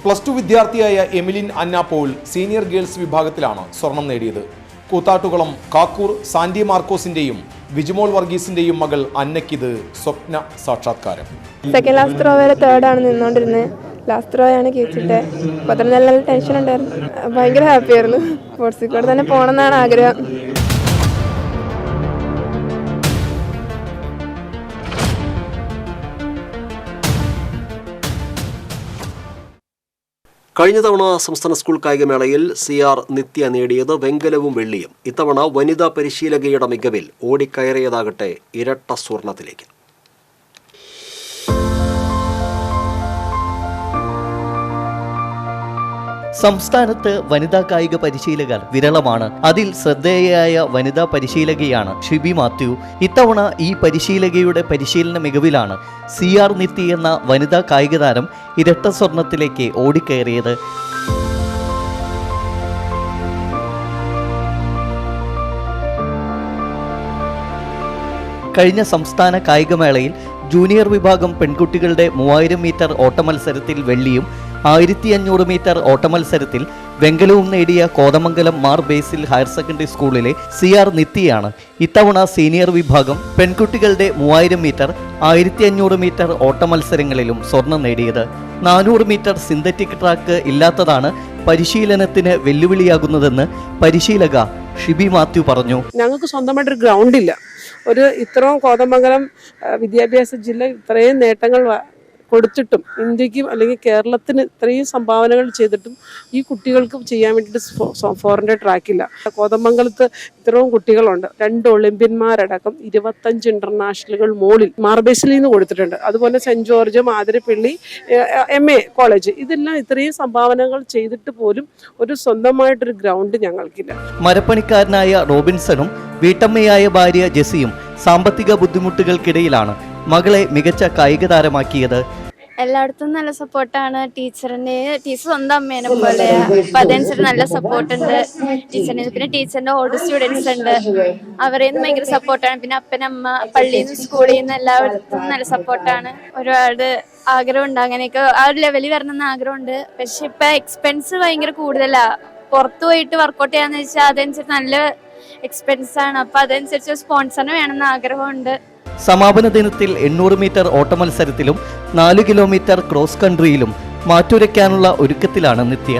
+2 വിദ്യാർത്ഥിയായ എമിലിൻ അന്ന പോൾ സീനിയർ ഗേൾസ് വിഭാഗത്തിലാണ് സ്വർണം നേടിയത്. കൂത്താട്ടുകുളം കാക്കൂർ സാന്റി മാർക്കോസിന്റെയും വിജുമോൾ വർഗീസിന്റെയും മകൾ അന്നയ്ക്കിത് സ്വപ്ന സാക്ഷാത്കാരം. സെക്കൻഡ് ലാസ്റ്റ് ത്രോ വരെ തേർഡാണ് നിന്നുകൊണ്ടിരുന്നത്. ലാസ്റ്റ് ത്രോ ആണ് കേട്ടിട്ട് അപ്പോൾ അത്ര നല്ല ടെൻഷൻ ഉണ്ടായിരുന്നു. ഭയങ്കര ഹാപ്പി ആയിരുന്നു. സ്പോർട്സിൽ കൂടെ തന്നെ പോകണമെന്നാണ് ആഗ്രഹം. കഴിഞ്ഞ തവണ സംസ്ഥാന സ്കൂൾ കായികമേളയിൽ CR നിത്യ നേടിയത് വെങ്കലവും വെള്ളിയും. ഇത്തവണ വനിതാ പരിശീലകയുടെ മികവിൽ ഓടിക്കയറിയതാകട്ടെ ഇരട്ട സ്വർണത്തിലേക്ക്. സംസ്ഥാനത്ത് വനിതാ കായിക പരിശീലകർ വിരളമാണ്. അതിൽ ശ്രദ്ധേയയായ വനിതാ പരിശീലകയാണ് ഷിബി മാത്യു. ഇത്തവണ ഈ പരിശീലകയുടെ പരിശീലന മികവിലാണ് CR നിത്യ എന്ന വനിതാ കായിക താരം ഇരട്ട സ്വർണത്തിലേക്ക് ഓടിക്കയറിയത്. കഴിഞ്ഞ സംസ്ഥാന കായികമേളയിൽ ജൂനിയർ വിഭാഗം പെൺകുട്ടികളുടെ 3000 മീറ്റർ ഓട്ടമത്സരത്തിൽ വെള്ളിയും 1500 മീറ്റർ ഓട്ടമത്സരത്തിൽ വെങ്കലവും നേടിയ കോതമംഗലം മാർ ബേസിൽ ഹയർ സെക്കൻഡറി സ്കൂളിലെ CR നിത്യയാണ് ഇത്തവണ സീനിയർ വിഭാഗം പെൺകുട്ടികളുടെ 3000 മീറ്റർ 1500 മീറ്റർ ഓട്ടമത്സരങ്ങളിലും സ്വർണം നേടിയത്. 400 മീറ്റർ സിന്തറ്റിക് ട്രാക്ക് ഇല്ലാത്തതാണ് പരിശീലനത്തിന് വെല്ലുവിളിയാകുന്നതെന്ന് പരിശീലക ഷിബി മാത്യു പറഞ്ഞു. ഞങ്ങൾക്ക് സ്വന്തമായിട്ടൊരു ഗ്രൗണ്ട് ഇല്ല. ഇത്രയും കോതമംഗലം വിദ്യാഭ്യാസ ജില്ല ഇത്രയും നേട്ടങ്ങൾ കൊടുത്തിട്ടും ഇന്ത്യക്കും അല്ലെങ്കിൽ കേരളത്തിന് ഇത്രയും സംഭാവനകൾ ചെയ്തിട്ടും ഈ കുട്ടികൾക്ക് ചെയ്യാൻ വേണ്ടിയിട്ട് 400 ട്രാക്കില്ല. കോതമംഗലത്ത് ഇത്രയും കുട്ടികളുണ്ട്. 2 ഒളിമ്പ്യന്മാരടക്കം 25 ഇന്റർനാഷണലുകൾ മോളിൽ മാർബേസിൽ നിന്ന് കൊടുത്തിട്ടുണ്ട്. അതുപോലെ saint George, Mathirappally, MA college, ഇതെല്ലാം ഇത്രയും സംഭാവനകൾ ചെയ്തിട്ട് പോലും ഒരു സ്വന്തമായിട്ടൊരു ഗ്രൗണ്ട് ഞങ്ങൾക്കില്ല. മരപ്പണിക്കാരനായ റോബിൻസണും വീട്ടമ്മയായ ഭാര്യ ജെസിയും സാമ്പത്തിക ബുദ്ധിമുട്ടുകൾക്കിടയിലാണ് മകളെ മികച്ച കായിക താരമാക്കിയത്. എല്ലായിടത്തും നല്ല സപ്പോർട്ടാണ്. ടീച്ചർ സ്വന്തം അമ്മേനെ പോലെ, അപ്പൊ അതനുസരിച്ച് നല്ല സപ്പോർട്ടുണ്ട് ടീച്ചറിന്. പിന്നെ ടീച്ചറിന്റെ ഓൾഡ് സ്റ്റുഡൻസ് ഉണ്ട്, അവരെ ഭയങ്കര സപ്പോർട്ടാണ്. പിന്നെ അപ്പനമ്മ, പള്ളിയിൽ നിന്ന്, സ്കൂളിൽ നിന്ന് എല്ലായിടത്തും നല്ല സപ്പോർട്ടാണ്. ഒരുപാട് ആഗ്രഹമുണ്ട് അങ്ങനെയൊക്കെ ആ ഒരു ലെവലിൽ വരണമെന്ന് ആഗ്രഹമുണ്ട്. പക്ഷെ ഇപ്പൊ എക്സ്പെൻസ് ഭയങ്കര കൂടുതലാ. പുറത്തു പോയിട്ട് വർക്കൗട്ട് ചെയ്യാന്ന് വെച്ചാൽ അതനുസരിച്ച് നല്ല എക്സ്പെൻസ് ആണ്. അപ്പൊ അതനുസരിച്ച് സ്പോൺസറിന് വേണമെന്ന് ആഗ്രഹമുണ്ട്. സമാപന ദിനത്തിൽ 800 മീറ്റർ ഓട്ടമത്സരത്തിലും 4 കിലോമീറ്റർ ക്രോസ് കൺട്രിയിലും മാറ്റുരയ്ക്കാനുള്ള ഒരുക്കത്തിലാണ് നിത്യ.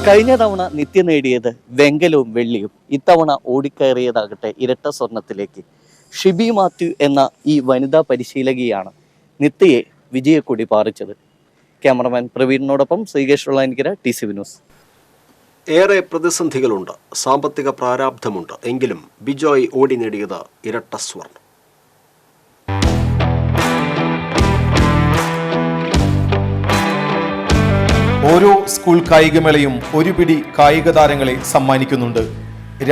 കഴിഞ്ഞ തവണ നിത്യ നേടിയത് വെങ്കലവും വെള്ളിയും. ഇത്തവണ ഓടിക്കയറിയതാകട്ടെ ഇരട്ട സ്വർണത്തിലേക്ക്. ഷിബി മാത്യു എന്ന ഈ വനിതാ പരിശീലകയാണ് നിത്യയെ വിജയക്കൊടി പാറിച്ചത്. ക്യാമറമാൻ പ്രവീണിനോടൊപ്പം ശ്രീകേഷ് ഉള്ളാനിക്കര, TCV ന്യൂസ്. ഏറെ പ്രതിസന്ധികളുണ്ട്, സാമ്പത്തിക പ്രാരാബ്ധമുണ്ട്. എങ്കിലും ബിജോയ് ഓടി നേടിയത് ഇരട്ട സ്വർണം. ഓരോ സ്കൂൾ കായികമേളയും ഒരു പിടി കായിക താരങ്ങളെ സമ്മാനിക്കുന്നുണ്ട്.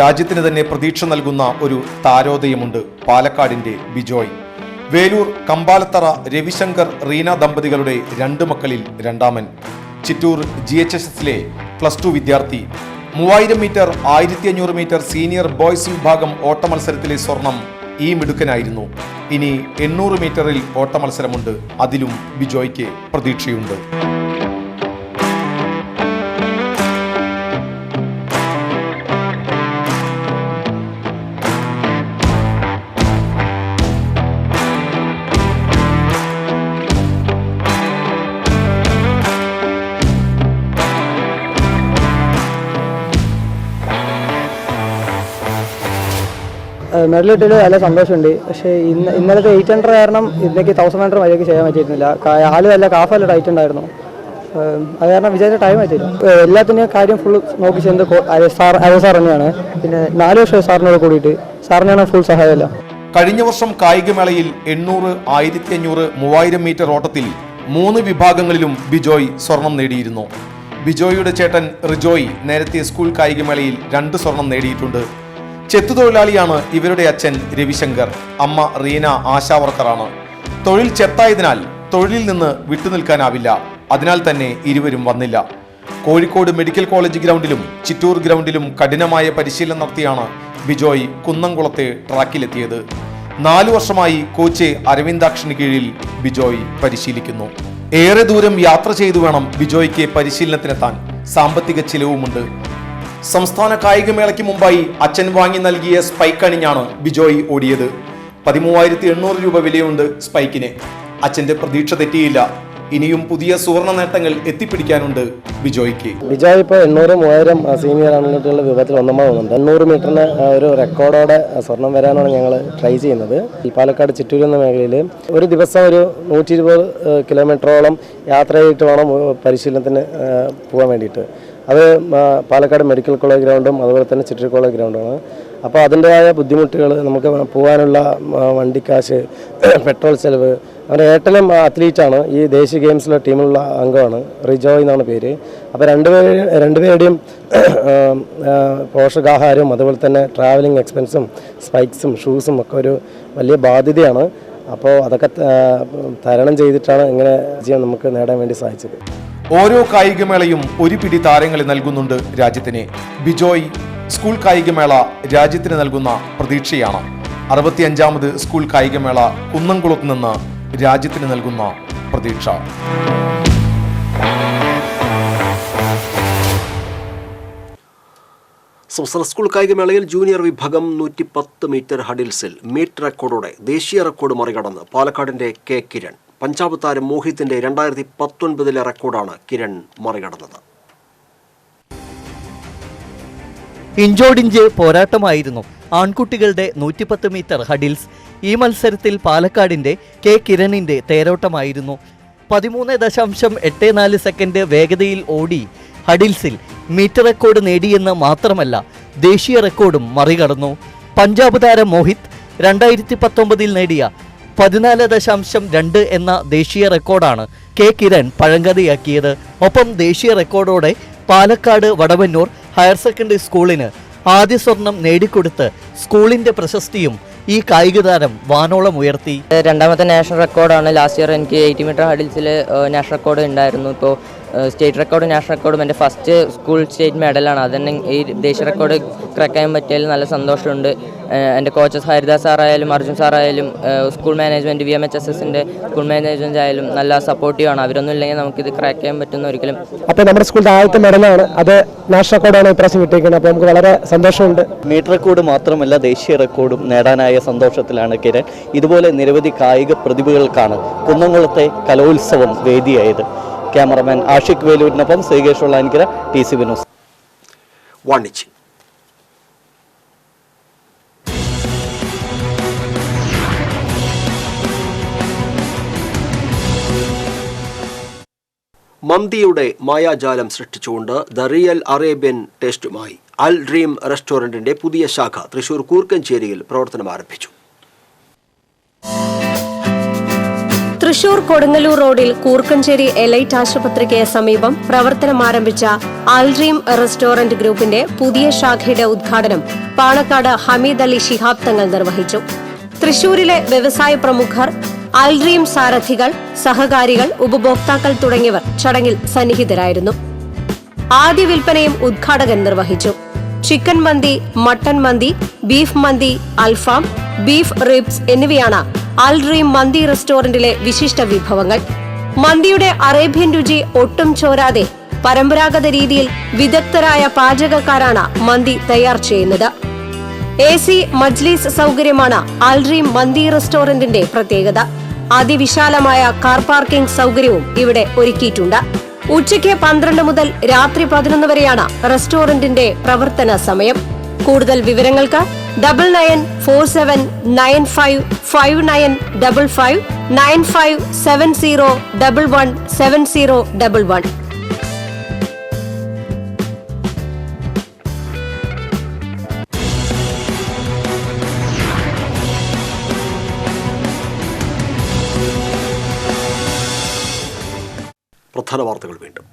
രാജ്യത്തിന് തന്നെ പ്രതീക്ഷ നൽകുന്ന ഒരു താരോദയമുണ്ട് പാലക്കാടിന്റെ ബിജോയ്. വേലൂർ കമ്പാലത്തറ രവിശങ്കർ റീന ദമ്പതികളുടെ 2 മക്കളിൽ രണ്ടാമൻ. ചിറ്റൂർ GHSലെ +2 വിദ്യാർത്ഥി. 3000 മീറ്റർ 1500 മീറ്റർ സീനിയർ ബോയ്സ് വിഭാഗം ഓട്ടമത്സരത്തിലെ സ്വർണം ഈ മിടുക്കനായിരുന്നു. ഇനി 800 മീറ്ററിൽ ഓട്ടമത്സരമുണ്ട്. അതിലും ബിജോയ്ക്ക് പ്രതീക്ഷയുണ്ട്. മെഡൽ കിട്ടിയതിൽ നല്ല സന്തോഷമുണ്ട്. പക്ഷേ ഇന്നലത്തെ 800 കാരണം ഇന്നേക്ക് 1000 മീറ്റർ മര്യാദയ്ക്ക് ചെയ്യാൻ പറ്റിയിരുന്നില്ല. ആള് നല്ല കാഫല്ല ടൈറ്റ് ഉണ്ടായിരുന്നു. അത് കാരണം വിചാരിച്ച ടൈം ആയിട്ടില്ല. എല്ലാത്തിൻ്റെയും കാര്യം ഫുൾ നോക്കി ചെയ്യുന്നത് സാർ തന്നെയാണ്. പിന്നെ 4 വർഷം സാറിനോട് കൂടിയിട്ട് സാറിനാണ് ഫുൾ സഹായമല്ല. കഴിഞ്ഞ വർഷം കായികമേളയിൽ 800, 1500, 3000 മീറ്റർ ഓട്ടത്തിൽ 3 വിഭാഗങ്ങളിലും ബിജോയ് സ്വർണം നേടിയിരുന്നു. ബിജോയിയുടെ ചേട്ടൻ റിജോയ് നേരത്തെ സ്കൂൾ കായികമേളയിൽ 2 സ്വർണം നേടിയിട്ടുണ്ട്. ചെത്തുതൊഴിലാളിയാണ് ഇവരുടെ അച്ഛൻ രവിശങ്കർ. അമ്മ റീന ആശാവർക്കറാണ്. തൊഴിൽ ചെത്തായതിനാൽ തൊഴിലിൽ നിന്ന് വിട്ടുനിൽക്കാനാവില്ല. അതിനാൽ തന്നെ ഇരുവരും വന്നില്ല. കോഴിക്കോട് മെഡിക്കൽ കോളേജ് ഗ്രൗണ്ടിലും ചിറ്റൂർ ഗ്രൗണ്ടിലും കഠിനമായ പരിശീലനം നടത്തിയാണ് ബിജോയ് കുന്നംകുളത്തെ ട്രാക്കിലെത്തിയത്. 4 വർഷമായി കോച്ച് അരവിന്ദാക്ഷന് കീഴിൽ ബിജോയ് പരിശീലിക്കുന്നു. ഏറെ ദൂരം യാത്ര ചെയ്തു വേണം ബിജോയ്ക്ക് പരിശീലനത്തിനെത്താൻ. സാമ്പത്തിക ചിലവുമുണ്ട്. സംസ്ഥാന കായികമേളയ്ക്ക് മുമ്പായി അച്ഛൻ വാങ്ങി നൽകിയ സ്പൈക്ക് അണിഞ്ഞാണ് ബിജോയ് ഓടിയത്. 13,800 രൂപ വിലയുണ്ട് സ്പൈക്കിന്. അച്ഛന്റെ പ്രതീക്ഷ തെറ്റിയില്ല. ഇനിയും പുതിയ സുവർണ നേട്ടങ്ങൾ എത്തിപ്പിടിക്കാനുണ്ട് ബിജോയ്ക്ക്. ബിജോയ് ഇപ്പോൾ 800, 3000 സീനിയർ ആണെന്നുള്ള വിഭാഗത്തിൽ ഒന്നാമതുണ്ട്. 800 മീറ്ററിന് ഒരു റെക്കോർഡോടെ സ്വർണം വരാനാണ് ഞങ്ങൾ ട്രൈ ചെയ്യുന്നത്. ഈ പാലക്കാട് ചിറ്റൂർ എന്ന മേഖലയിൽ ഒരു ദിവസം ഒരു 120 കിലോമീറ്ററോളം യാത്ര ചെയ്തിട്ട് വേണം പരിശീലനത്തിന് പോകാൻ വേണ്ടിയിട്ട്. അത് പാലക്കാട് മെഡിക്കൽ കോളേജ് ഗ്രൗണ്ടും അതുപോലെ തന്നെ ചിറ്റൂർ കോളേജ് ഗ്രൗണ്ടുമാണ്. അപ്പോൾ അതിൻ്റെതായ ബുദ്ധിമുട്ടുകൾ, നമുക്ക് പോകാനുള്ള വണ്ടിക്കാശ്, പെട്രോൾ ചെലവ്. അവൻ്റെ ഏട്ടനും അത്ലീറ്റാണ്. ഈ ദേശീയ ഗെയിംസിലെ ടീമിലുള്ള അംഗമാണ്. റിജോയ് എന്നാണ് പേര്. അപ്പോൾ രണ്ടുപേരുടെയും പോഷകാഹാരവും അതുപോലെ തന്നെ ട്രാവലിംഗ് എക്സ്പെൻസും സ്പൈക്സും ഷൂസും ഒക്കെ ഒരു വലിയ ബാധ്യതയാണ്. അപ്പോൾ അതൊക്കെ തരണം ചെയ്തിട്ടാണ് ഇങ്ങനെ വിജയം നമുക്ക് നേടാൻ വേണ്ടി സാധിച്ചത്. ഓരോ കായികമേളയും ഒരു പിടി താരങ്ങളെ നൽകുന്നുണ്ട് രാജ്യത്തിന്. ബിജോയ് സ്കൂൾ കായികമേള രാജ്യത്തിന് നൽകുന്ന പ്രതീക്ഷയാണ്. 65ാമത് സ്കൂൾ കായികമേള കുന്നംകുളത്ത് നിന്ന് രാജ്യത്തിന് നൽകുന്ന പ്രതീക്ഷ. സംസ്ഥാന സ്കൂൾ കായികമേളയിൽ ജൂനിയർ വിഭാഗം 110 മീറ്റർ ഹഡിൽസിൽ മീറ്റ് റെക്കോർഡോടെ ദേശീയ റെക്കോർഡ് മറികടന്ന് പാലക്കാടിന്റെ കെ കിരൺ. പഞ്ചാബ് താരം മോഹിത്തിന്റെ 2019 റെക്കോർഡാണ് കിരൺ മറികടന്നത്. ഇഞ്ചോടിഞ്ച് പോരാട്ടമായിരുന്നു ആൺകുട്ടികളുടെ 110 മീറ്റർ ഹഡിൽസ്. ഈ മത്സരത്തിൽ പാലക്കാടിന്റെ കെ കിരണിന്റെ തേരോട്ടമായിരുന്നു. 13.84 സെക്കൻഡ് വേഗതയിൽ ഓടി ഹഡിൽസിൽ മീറ്റർ റെക്കോർഡ് നേടിയെന്ന് മാത്രമല്ല ദേശീയ റെക്കോർഡും മറികടന്നു. പഞ്ചാബ് താരം മോഹിത് 2019 നേടിയ 14.2 എന്ന ദേശീയ റെക്കോർഡാണ് കെ കിരൺ പഴങ്കഥയാക്കിയത്. ഒപ്പം ദേശീയ റെക്കോർഡോടെ പാലക്കാട് വടവന്നൂർ ഹയർ സെക്കൻഡറി സ്കൂളിന് ആദ്യ സ്വർണം നേടിക്കൊടുത്ത് സ്കൂളിന്റെ പ്രശസ്തിയും ഈ കായിക താരം വാനോളം ഉയർത്തി. രണ്ടാമത്തെ നാഷണൽ റെക്കോർഡാണ്. ലാസ്റ്റ് ഇയർ എനിക്ക് 80 മീറ്റർ ഹഡിൽസിൽ നാഷണൽ റെക്കോർഡ് ഉണ്ടായിരുന്നു. ഇപ്പോൾ സ്റ്റേറ്റ് റെക്കോർഡും നാഷണൽ റെക്കോർഡും എൻ്റെ ഫസ്റ്റ് സ്കൂൾ സ്റ്റേറ്റ് മെഡലാണ്. അതന്നെ ഈ ദേശീയ റെക്കോർഡ് ക്രാക്ക് ചെയ്യാൻ പറ്റിയതിൽ നല്ല സന്തോഷമുണ്ട്. എൻ്റെ കോച്ചസ് ഹരിദാസ് സാറായാലും അർജുൻ സാറായാലും സ്കൂൾ മാനേജ്മെൻറ്റ് VMHSSൻ്റെ സ്കൂൾ മാനേജ്മെൻറ്റ് ആയാലും നല്ല സപ്പോർട്ടീവാണ്. അവരൊന്നും ഇല്ലെങ്കിൽ നമുക്കിത് ക്രാക്ക് ചെയ്യാൻ പറ്റുന്ന ഒരിക്കലും. അപ്പോൾ നമ്മുടെ സ്കൂളിൻ്റെ ആദ്യത്തെ മെഡലാണ്, അത് നാഷണൽ റെക്കോർഡാണ് ഇപ്രാവശ്യം കിട്ടിയിരിക്കുന്നത്. അപ്പോൾ നമുക്ക് വളരെ സന്തോഷമുണ്ട്. മീറ്റർ റെക്കോർഡ് മാത്രമല്ല ദേശീയ റെക്കോർഡും നേടാനായ സന്തോഷത്തിലാണ് കിരൺ. ഇതുപോലെ നിരവധി കായിക പ്രതിഭകൾക്കാണ് കുന്നംകുളത്തെ കലോത്സവം വേദിയായത്. ക്യാമറമാൻ ആഷിഖ് വേലൂരിനൊപ്പം ശ്രീകേഷ് ഉള്ളാനിക്കര, TCB ന്യൂസ്. വാണിജ്യം. മന്തിയുടെ മായാജാലം സൃഷ്ടിച്ചുകൊണ്ട് ദ റിയൽ അറേബ്യൻ ടേസ്റ്റുമായി അൽ ഡ്രീം റെസ്റ്റോറന്റിന്റെ പുതിയ ശാഖ തൃശൂർ കൂർക്കഞ്ചേരിയിൽ പ്രവർത്തനം ആരംഭിച്ചു. തൃശൂർ കൊടുങ്ങല്ലൂർ റോഡിൽ കൂർക്കഞ്ചേരി എലൈറ്റ് ആശുപത്രിക്ക് സമീപം പ്രവർത്തനം ആരംഭിച്ച അൽ ഡ്രീം റെസ്റ്റോറന്റ് ഗ്രൂപ്പിന്റെ പുതിയ ശാഖയുടെ ഉദ്ഘാടനം പാണക്കാട് ഹമീദ് അലി ശിഹാബ് തങ്ങൾ നിർവഹിച്ചു. തൃശൂരിലെ വ്യവസായ പ്രമുഖർ, അൽ ഡ്രീം സാരഥികൾ, സഹകാരികൾ, ഉപഭോക്താക്കൾ തുടങ്ങിയവർ ചടങ്ങിൽ സന്നിഹിതരായിരുന്നു. ആദ്യ വിൽപ്പനയും ഉദ്ഘാടകൻ നിർവഹിച്ചു. ചിക്കൻ മന്തി, മട്ടൻ മന്തി, ബീഫ് മന്തി, അൽഫാം, ബീഫ് റിബ്സ് എന്നിവയാണ് അൽ ഡ്രീം മന്തി റെസ്റ്റോറന്റിലെ വിശിഷ്ട വിഭവങ്ങൾ. മന്തിയുടെ അറേബ്യൻ രുചി ഒട്ടും ചോരാതെ പരമ്പരാഗത രീതിയിൽ വിദഗ്ധരായ പാചകക്കാരാണ് മന്തി തയ്യാർ ചെയ്യുന്നത്. AC മജ്ലിസ് സൗകര്യമാണ് അൽ ഡ്രീം മന്തി റെസ്റ്റോറന്റിന്റെ പ്രത്യേകത. അതിവിശാലമായ കാർ പാർക്കിംഗ് സൗകര്യവും ഇവിടെ ഒരുക്കിയിട്ടുണ്ട്. ഉച്ചയ്ക്ക് 12 മുതൽ രാത്രി 11 വരെയാണ് റെസ്റ്റോറന്റിന്റെ പ്രവർത്തന സമയം. കൂടുതൽ വിവരങ്ങൾക്ക് 9947955955 9570117011. പ്രധാന വാർത്തകൾ വീണ്ടും.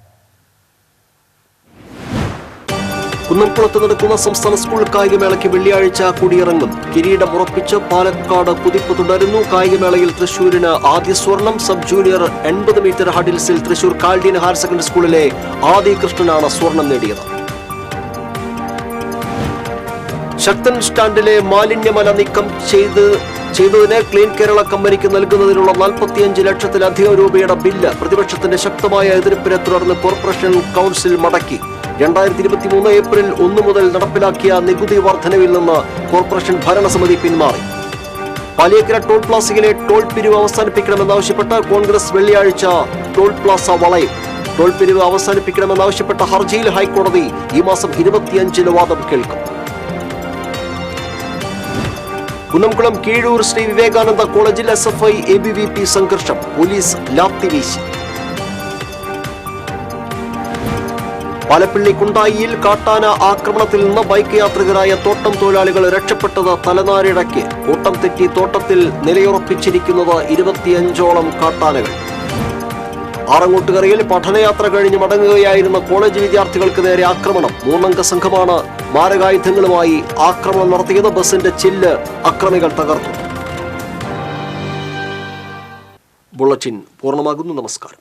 കുന്നംകുളത്ത് നടക്കുന്ന സംസ്ഥാന സ്കൂൾ കായികമേളയ്ക്ക് വെള്ളിയാഴ്ച കൊടിയിറങ്ങും. കിരീടം ഉറപ്പിച്ച് പാലക്കാട് കുതിപ്പ് തുടരുന്നു. കായികമേളയിൽ തൃശൂരിന് ആദ്യ സ്വർണം. സബ് ജൂനിയർ 80 മീറ്റർ ഹഡിൽസിൽ തൃശൂർ കാൽഡിയൻ ഹയർ സെക്കൻഡറി സ്കൂളിലെ ആദി കൃഷ്ണനാണ് സ്വർണം നേടിയത്. ശക്തൻ സ്റ്റാൻഡിലെ മാലിന്യമല നീക്കം ചെയ്തതിന് ക്ലീൻ കേരള കമ്പനിക്ക് നൽകുന്നതിനുള്ള 45 ലക്ഷത്തിലധികം രൂപയുടെ ബില്ല് പ്രതിപക്ഷത്തിന്റെ ശക്തമായ എതിർപ്പിനെ തുടർന്ന് കോർപ്പറേഷൻ കൗൺസിൽ മടക്കി. 2023 ഏപ്രിൽ 1 മുതൽ നടപ്പിലാക്കിയ നികുതി വർധനവിൽ നിന്ന് കോർപ്പറേഷൻ ഭരണസമിതി പിന്മാറി. പാലിയേക്കര ടോൾ പ്ലാസയിലെ ടോൾ പിരിവ് അവസാനിപ്പിക്കണമെന്നാവശ്യപ്പെട്ട് കോൺഗ്രസ് വെള്ളിയാഴ്ച ടോൾ പ്ലാസ വളയും. ടോൾ പിരിവ് അവസാനിപ്പിക്കണമെന്നാവശ്യപ്പെട്ട ഹർജിയിൽ ഹൈക്കോടതി ഈ മാസം 25-ന് വാദം കേൾക്കും. കുന്നംകുളം കീഴൂർ ശ്രീ വിവേകാനന്ദ കോളേജിൽ SFI ABVP സംഘർഷം. പോലീസ് ലാത്തി വീശി. പാലപ്പിള്ളി കുണ്ടായിയിൽ കാട്ടാന ആക്രമണത്തിൽ നിന്ന് ബൈക്ക് യാത്രികരായ തോട്ടം തൊഴിലാളികൾ രക്ഷപ്പെട്ടത് തലനാരിഴയ്ക്ക്. കൂട്ടം തെറ്റി തോട്ടത്തിൽ നിലയുറപ്പിച്ചിരിക്കുന്നത് 25ഓളം കാട്ടാനകൾ. ആറങ്ങോട്ടുകരയിൽ പഠനയാത്ര കഴിഞ്ഞ് മടങ്ങുകയായിരുന്ന കോളേജ് വിദ്യാർത്ഥികൾക്ക് നേരെ ആക്രമണം. 3-അംഗ സംഘമാണ് മാരകായുധങ്ങളുമായി ആക്രമണം നടത്തിയത്. ബസിന്റെ ചില്ല് അക്രമികൾ തകർത്തു. ബുള്ളറ്റിൻ പൂർണ്ണമാകുന്നു. നമസ്കാരം.